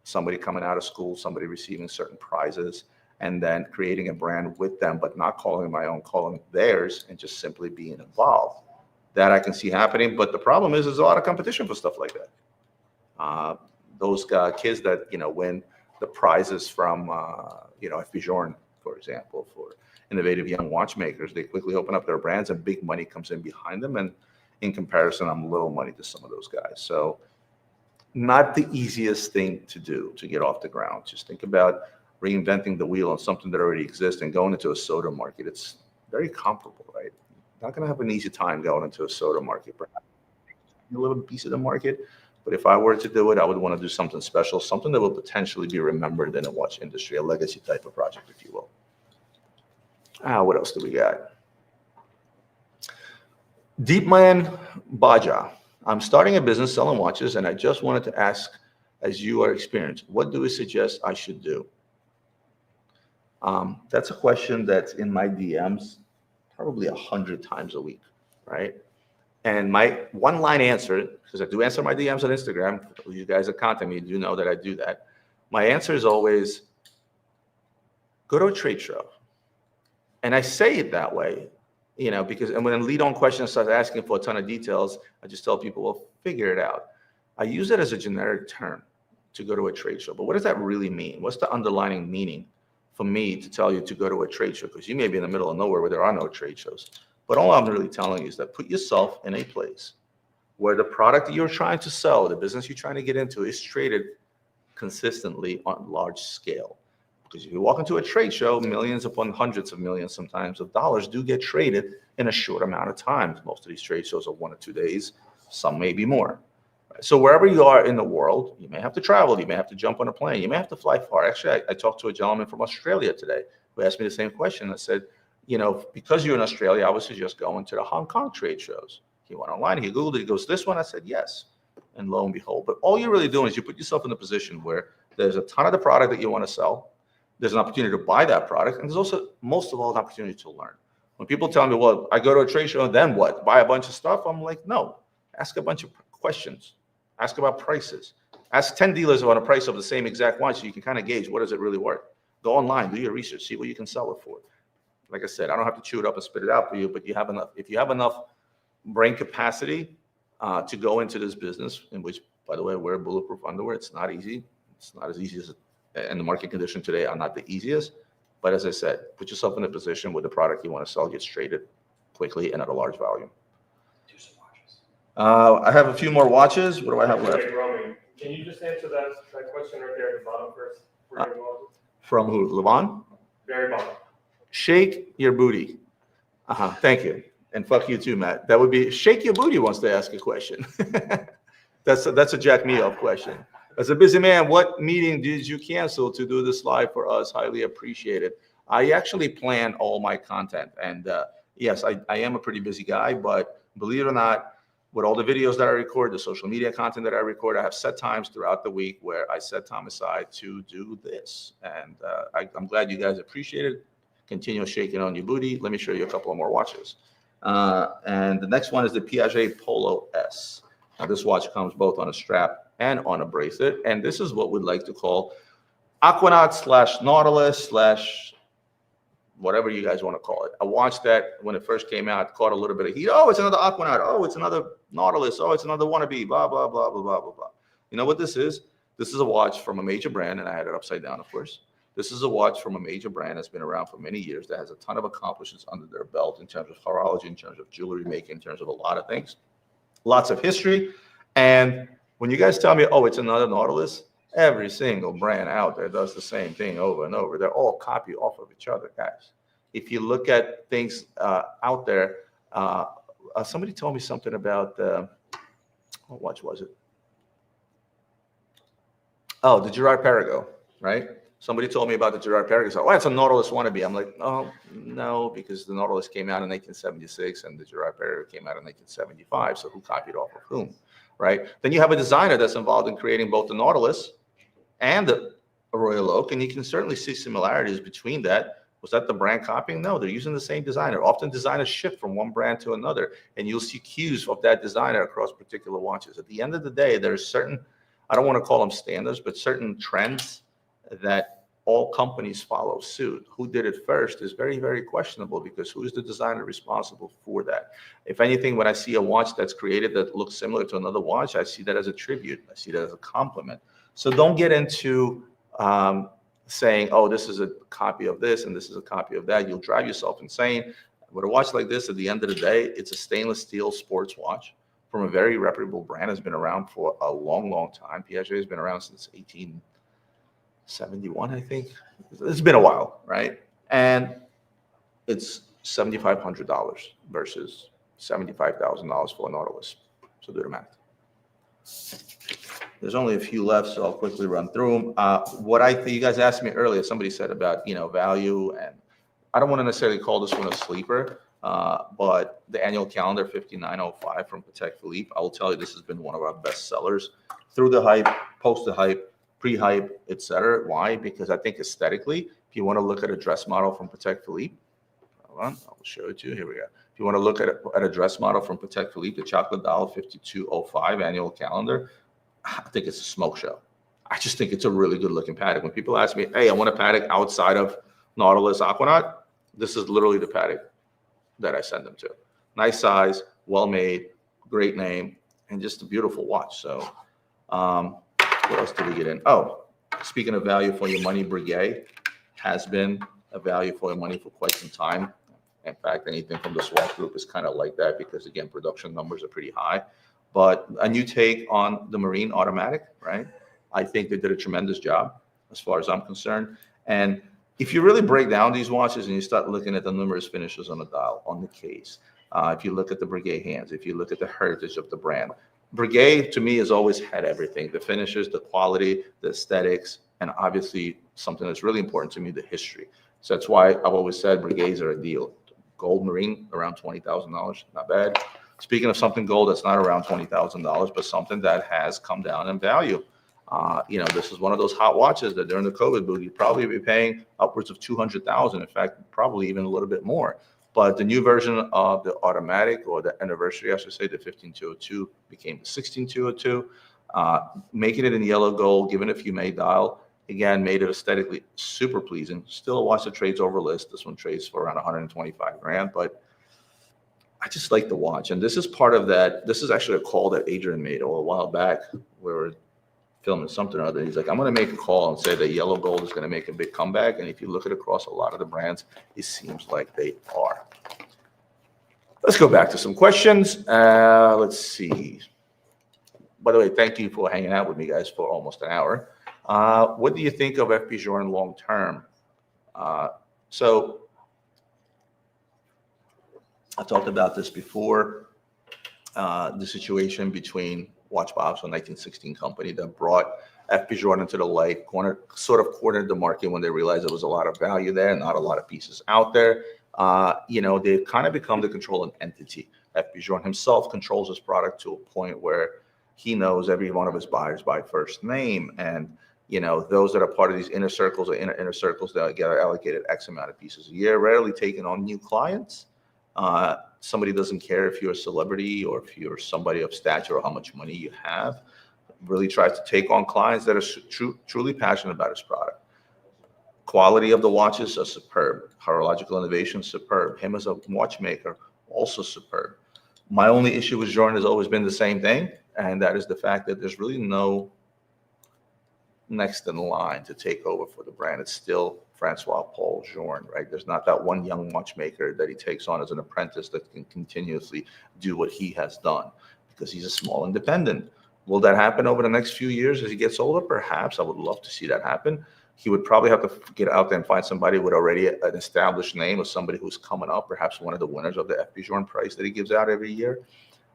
somebody coming out of school, somebody receiving certain prizes, and then creating a brand with them, but not calling it my own, calling it theirs, and just simply being involved. That I can see happening. But the problem is there's a lot of competition for stuff like that. Those kids that, win the prizes from, Bjorn, for example, for innovative young watchmakers, they quickly open up their brands and big money comes in behind them. And in comparison, I'm little money to some of those guys. So not the easiest thing to do to get off the ground. Just think about reinventing the wheel on something that already exists and going into a soda market. It's very comparable, right? Not going to have an easy time going into a soda market, perhaps a little piece of the market. But if I were to do it, I would want to do something special, something that will potentially be remembered in the watch industry, a legacy type of project, if you will. What else do we got? Deepman Baja. I'm starting a business selling watches, and I just wanted to ask, as you are experienced, what do you suggest I should do? That's a question that's in my DMs probably 100 times a week, right? And my one-line answer, because I do answer my DMs on Instagram, you guys that contact me do know that I do that. My answer is always, go to a trade show. And I say it that way, because and when a lead-on question starts asking for a ton of details, I just tell people, well, figure it out. I use it as a generic term to go to a trade show. But what does that really mean? What's the underlying meaning for me to tell you to go to a trade show? Because you may be in the middle of nowhere where there are no trade shows. But all I'm really telling you is that put yourself in a place where the product that you're trying to sell, the business you're trying to get into, is traded consistently on large scale. Because if you walk into a trade show, millions upon hundreds of millions sometimes of dollars do get traded in a short amount of time. Most of these trade shows are 1 or 2 days. Some may be more. So wherever you are in the world, you may have to travel. You may have to jump on a plane. You may have to fly far. Actually, I talked to a gentleman from Australia today who asked me the same question. I said, because you're in Australia, I would suggest going to the Hong Kong trade shows. He went online, he Googled it, he goes, this one? I said, yes. And lo and behold. But all you're really doing is you put yourself in a position where there's a ton of the product that you want to sell. There's an opportunity to buy that product. And there's also, most of all, an opportunity to learn. When people tell me, well, I go to a trade show, and then what? Buy a bunch of stuff? I'm like, no. Ask a bunch of questions. Ask about prices. Ask 10 dealers about a price of the same exact watch so you can kind of gauge what is it really worth. Go online, do your research, see what you can sell it for. Like I said, I don't have to chew it up and spit it out for you, but you have enough. If you have enough brain capacity to go into this business, in which, by the way, wear bulletproof underwear, it's not easy. It's not as easy as, and the market conditions today are not the easiest. But as I said, put yourself in a position where the product you want to sell gets traded quickly and at a large volume. Do some watches. I have a few more watches. What do I have left? Wait, Roman, can you just answer that question right there at the bottom first? From who? Levon? Very bottom. Shake your booty. Thank you. And fuck you too, Matt. That would be shake your booty wants to ask a question. That's a jack me off question. As a busy man, what meeting did you cancel to do this live for us? Highly appreciated. I actually plan all my content. And yes, I am a pretty busy guy, but believe it or not, with all the videos that I record, the social media content that I record, I have set times throughout the week where I set time aside to do this. And I'm glad you guys appreciate it. Continue shaking on your booty. Let me show you a couple of more watches. And the next one is the Piaget Polo S. Now, this watch comes both on a strap and on a bracelet. And this is what we'd like to call Aquanaut / Nautilus / whatever you guys want to call it. A watch that, when it first came out, caught a little bit of heat. Oh, it's another Aquanaut. Oh, it's another Nautilus. Oh, it's another wannabe. Blah, blah, blah, blah, blah, blah, blah. You know what this is? This is a watch from a major brand, and I had it upside down, of course. This is a watch from a major brand that's been around for many years that has a ton of accomplishments under their belt in terms of horology, in terms of jewelry making, in terms of a lot of things. Lots of history. And when you guys tell me, oh, it's another Nautilus, every single brand out there does the same thing over and over. They're all copy off of each other, guys. If you look at things out there, somebody told me something about, what watch was it? Oh, the Girard Perregaux, right? Somebody told me about the Girard Perregaux. So, it's a Nautilus wannabe. I'm like, oh, no, because the Nautilus came out in 1976 and the Girard Perregaux came out in 1975. So who copied off of whom, right? Then you have a designer that's involved in creating both the Nautilus and the Royal Oak, and you can certainly see similarities between that. Was that the brand copying? No, they're using the same designer. Often designers shift from one brand to another, and you'll see cues of that designer across particular watches. At the end of the day, there's certain, I don't want to call them standards, but certain trends that all companies follow suit. Who did it first is very, very questionable, because who is the designer responsible for that? If anything, when I see a watch that's created that looks similar to another watch, I see that as a tribute. I see that as a compliment. So don't get into saying, oh, this is a copy of this and this is a copy of that. You'll drive yourself insane. With a watch like this, at the end of the day, it's a stainless steel sports watch from a very reputable brand. Has been around for a long, long time. Piaget has been around since 1871, I think. It's been a while, right? And it's $7,500 versus $75,000 for a Nautilus. So do the math. There's only a few left, so I'll quickly run through them. What I think you guys asked me earlier, somebody said about, value, and I don't want to necessarily call this one a sleeper, but the annual calendar 5905 from Patek Philippe, I will tell you, this has been one of our best sellers through the hype, post the hype, pre-hype, etc. Why? Because I think aesthetically, if you want to look at a dress model from Patek Philippe, hold on, I'll show it to you. Here we go. If you want to look at a dress model from Patek Philippe, the Chocolate Dial 5205 annual calendar, I think it's a smoke show. I just think it's a really good looking Patek. When people ask me, hey, I want a Patek outside of Nautilus Aquanaut, this is literally the Patek that I send them to. Nice size, well made, great name, and just a beautiful watch. So what else did we get in? Oh, speaking of value for your money, Breguet has been a value for your money for quite some time. In fact, anything from the Swatch Group is kind of like that because, again, production numbers are pretty high. But a new take on the Marine Automatic, right? I think they did a tremendous job as far as I'm concerned. And if you really break down these watches and you start looking at the numerous finishes on the dial, on the case, if you look at the Breguet hands, if you look at the heritage of the brand, Breguet to me has always had everything: the finishes, the quality, the aesthetics, and obviously something that's really important to me, the history. So that's why I've always said Breguets are a deal. Gold Marine around $20,000, not bad. Speaking of something gold that's not around $20,000, but something that has come down in value. This is one of those hot watches that during the COVID boom, you'd probably be paying upwards of $200,000. In fact, probably even a little bit more. But the new version of the automatic, or the anniversary, I should say, the 15202 became the 16202. Making it in yellow gold, given a few May dial, again, made it aesthetically super pleasing. Still a watch that trades over list. This one trades for around 125 grand, but I just like the watch. And this is part of that. This is actually a call that Adrian made a while back. We were filming something or other. He's like, I'm going to make a call and say that yellow gold is going to make a big comeback. And if you look at across a lot of the brands, it seems like they are. Let's go back to some questions. Let's see. By the way, thank you for hanging out with me, guys, for almost an hour. What do you think of FP Journe long term? So I talked about this before. The situation between Watchbox, a 1916 company that brought FP Journe into the light, sort of cornered the market when they realized there was a lot of value there, not a lot of pieces out there. They've kind of become the controlling entity. FP Journe himself controls his product to a point where he knows every one of his buyers by first name. And, those that are part of these inner circles or inner circles that get allocated X amount of pieces a year, rarely taking on new clients. Somebody doesn't care if you're a celebrity or if you're somebody of stature or how much money you have. Really tries to take on clients that are truly passionate about his product. Quality of the watches are superb. Horological innovation, superb. Him as a watchmaker, also superb. My only issue with Journe has always been the same thing, and that is the fact that there's really no next in line to take over for the brand. It's still Francois Paul Journe, right? There's not that one young watchmaker that he takes on as an apprentice that can continuously do what he has done because he's a small independent. Will that happen over the next few years as he gets older? Perhaps. I would love to see that happen. He would probably have to get out there and find somebody with already an established name or somebody who's coming up, perhaps one of the winners of the FP Journe prize that he gives out every year.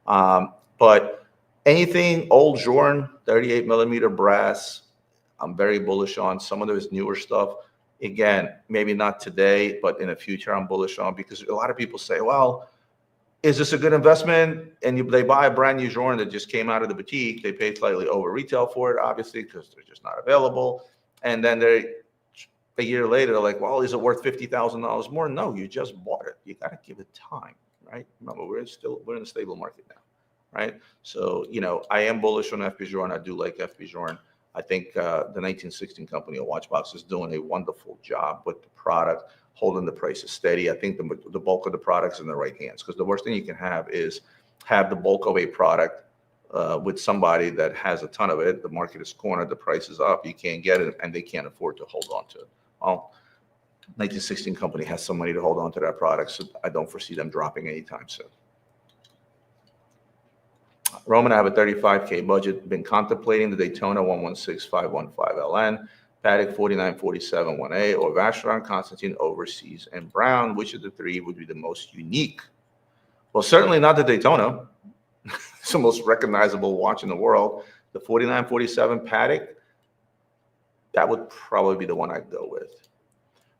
But anything old Journe, 38 millimeter brass, I'm very bullish on. Some of his newer stuff, again, maybe not today, but in the future, I'm bullish on, because a lot of people say, well, is this a good investment? And they buy a brand new Journe that just came out of the boutique. They pay slightly over retail for it, obviously, because they're just not available. And then a year later, they're like, well, is it worth $50,000 more? No, you just bought it. You got to give it time, right? Remember, we're in a stable market now, right? So, I am bullish on FP Journe. I do like FP Journe. I think the 1916 company of Watchbox is doing a wonderful job with the product, holding the prices steady. I think the bulk of the product's in the right hands, because the worst thing you can have is have the bulk of a product with somebody that has a ton of it. The market is cornered, the price is up, you can't get it, and they can't afford to hold on to it. Well, 1916 company has some money to hold on to that product, so I don't foresee them dropping anytime soon. Roman, I have a 35K budget, been contemplating the Daytona 116515LN, Patek 4947-1A, or Vacheron Constantine Overseas and Brown. Which of the three would be the most unique? Well, certainly not the Daytona. It's the most recognizable watch in the world. The 4947 Patek, that would probably be the one I'd go with.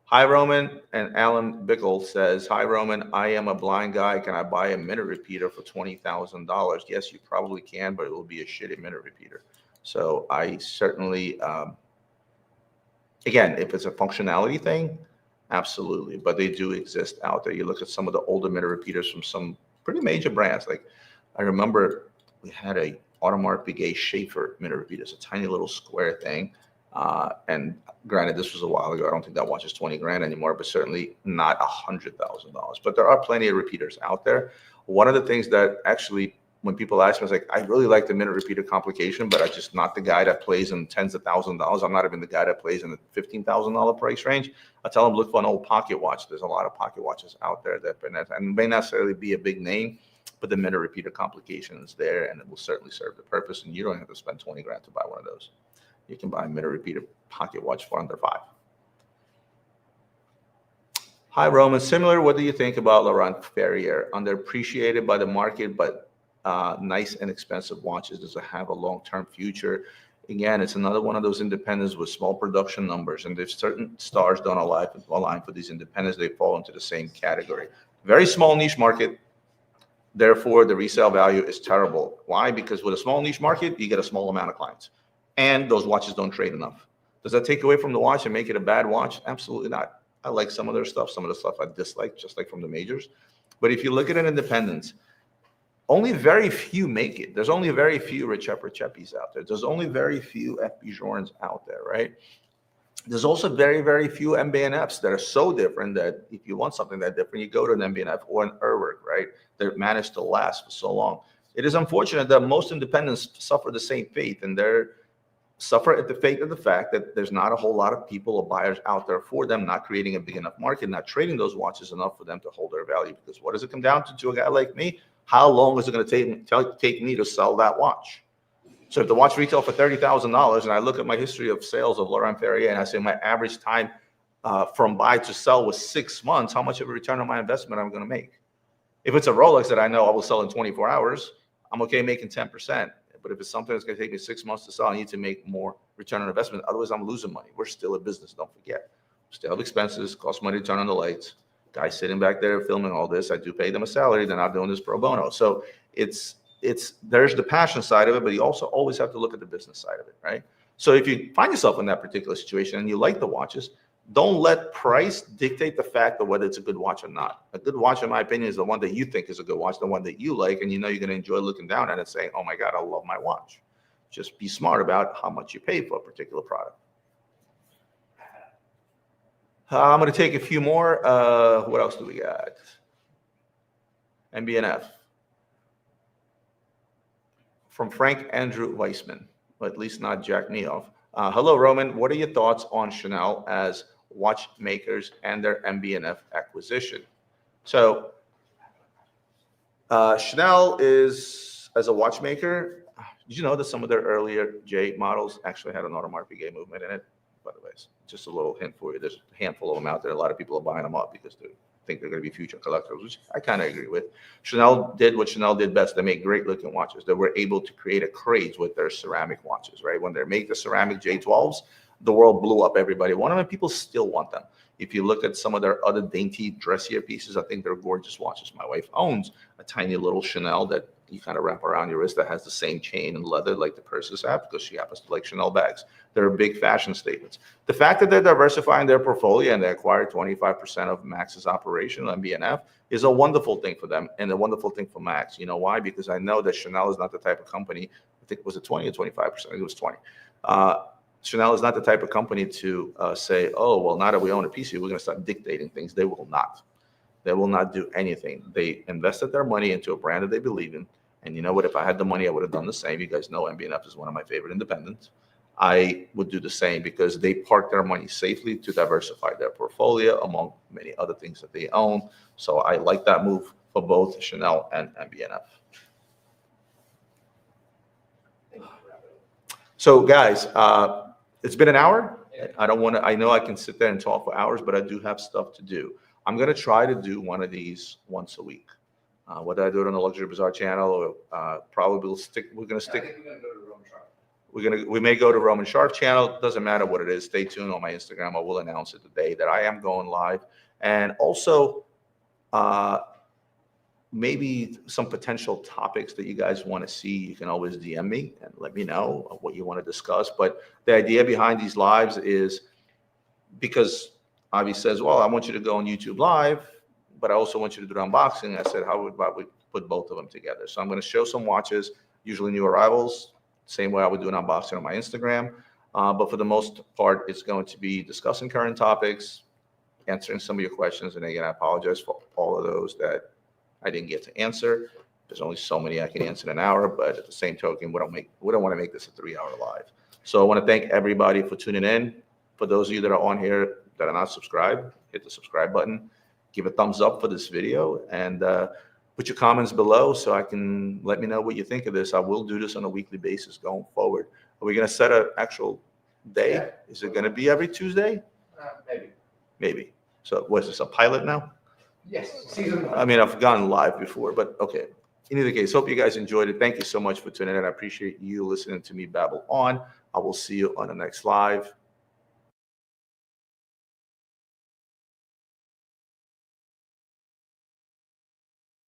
Hi, Roman. And Alan Bickle says, hi, Roman. I am a blind guy. Can I buy a minute repeater for $20,000? Yes, you probably can, but it will be a shitty minute repeater. So I certainly, again, if it's a functionality thing, absolutely. But they do exist out there. You look at some of the older minute repeaters from some pretty major brands. Like, I remember we had a Audemars Piguet Schaefer minute repeater. It's a tiny little square thing. And granted, this was a while ago. I don't think that watch is 20 grand anymore, but certainly not $100,000. But there are plenty of repeaters out there. One of the things that actually, when people ask me, I was like, I really like the minute repeater complication, but I'm just not the guy that plays in tens of thousands of dollars. I'm not even the guy that plays in the $15,000 price range. I tell them, look for an old pocket watch. There's a lot of pocket watches out there that and may not necessarily be a big name, but the minute repeater complication is there, and it will certainly serve the purpose. And you don't have to spend 20 grand to buy one of those. You can buy a minute repeater pocket watch for under $5. Hi, Roman. Similar, what do you think about Laurent Ferrier? Underappreciated by the market, but nice and expensive watches. Does it have a long-term future? Again, it's another one of those independents with small production numbers, and if certain stars don't align for these independents, they fall into the same category. Very small niche market. Therefore, the resale value is terrible. Why? Because with a small niche market, you get a small amount of clients. And those watches don't trade enough. Does that take away from the watch and make it a bad watch? Absolutely not. I like some of their stuff. Some of the stuff I dislike, just like from the majors. But if you look at an independent, only very few make it. There's only very few Receppis out there. There's only very few FP Journes out there, right? There's also very, very few MBNFs that are so different that if you want something that different, you go to an MBNF or an Urwerk, right? That managed to last for so long. It is unfortunate that most independents suffer the same fate, and they're suffer at the fate of the fact that there's not a whole lot of people or buyers out there for them, not creating a big enough market, not trading those watches enough for them to hold their value. Because what does it come down to a guy like me? How long is it going to take me to sell that watch? So if the watch retail for $30,000 and I look at my history of sales of Laurent Perrier and I say my average time from buy to sell was 6 months, how much of a return on my investment I'm going to make? If it's a Rolex that I know I will sell in 24 hours, I'm okay making 10%. But if it's something that's going to take me 6 months to sell, I need to make more return on investment. Otherwise, I'm losing money. We're still a business, don't forget. Still have expenses, cost money to turn on the lights. Guys sitting back there filming all this, I do pay them a salary. They're not doing this pro bono. So there's the passion side of it, but you also always have to look at the business side of it, right? So if you find yourself in that particular situation and you like the watches, don't let price dictate the fact of whether it's a good watch or not. A good watch, in my opinion, is the one that you think is a good watch, the one that you like, and you know you're going to enjoy looking down at it saying, oh my God, I love my watch. Just be smart about how much you pay for a particular product. I'm going to take a few more. What else do we got? MBNF. From Frank Andrew Weissman, or at least not Jack Neoff. Hello, Roman. What are your thoughts on Chanel as watchmakers and their MBNF acquisition? So Chanel is, as a watchmaker, did you know that some of their earlier J models actually had an Audemars Piguet movement in it? By the way, just a little hint for you. There's a handful of them out there. A lot of people are buying them up because they think they're going to be future collectors, which I kind of agree with. Chanel did what Chanel did best. They make great looking watches. They were able to create a craze with their ceramic watches, right? When they make the ceramic J12s, the world blew up. Everybody wanted them, and people still want them. If you look at some of their other dainty, dressier pieces, I think they're gorgeous watches. My wife owns a tiny little Chanel that you kind of wrap around your wrist that has the same chain and leather like the purses have, because she happens to like Chanel bags. They're big fashion statements. The fact that they're diversifying their portfolio and they acquired 25% of Max's operation on BNF is a wonderful thing for them and a wonderful thing for Max. You know why? Because I know that Chanel is not the type of company, I think, was it 20 or 25%? I think it was 20. Chanel is not the type of company to say, oh, well, now that we own a piece of you, we're going to start dictating things. They will not. They will not do anything. They invested their money into a brand that they believe in. And you know what? If I had the money, I would have done the same. You guys know MBNF is one of my favorite independents. I would do the same because they park their money safely to diversify their portfolio among many other things that they own. So I like that move for both Chanel and MBNF. So guys, it's been an hour. I don't want to, I know I can sit there and talk for hours, but I do have stuff to do. I'm going to try to do one of these once a week. Whether I do it on the Luxury Bazaar channel or probably we're going to stick. I think we're going to go to Roman Sharf. We may go to Roman Sharf channel. Doesn't matter what it is. Stay tuned on my Instagram. I will announce it the day that I am going live. And also maybe some potential topics that you guys want to see. You can always DM me and let me know what you want to discuss. But the idea behind these lives is because Avi says, well, I want you to go on YouTube Live, but I also want you to do the unboxing. I said, how about we put both of them together? So I'm going to show some watches, usually new arrivals, same way I would do an unboxing on my Instagram. But for the most part, it's going to be discussing current topics, answering some of your questions. And again, I apologize for all of those that I didn't get to answer. There's only so many I can answer in an hour, but at the same token, we don't want to make this a 3-hour live. So I want to thank everybody for tuning in. For those of you that are on here that are not subscribed, hit the subscribe button. Give a thumbs up for this video and put your comments below so I can let me know what you think of this. I will do this on a weekly basis going forward. Are we going to set an actual day? Yeah. Is it going to be every Tuesday? Maybe. Maybe. So was this a pilot now? Yes. Season 1. I mean, I've gone live before, but okay. In either case, hope you guys enjoyed it. Thank you so much for tuning in. I appreciate you listening to me babble on. I will see you on the next live.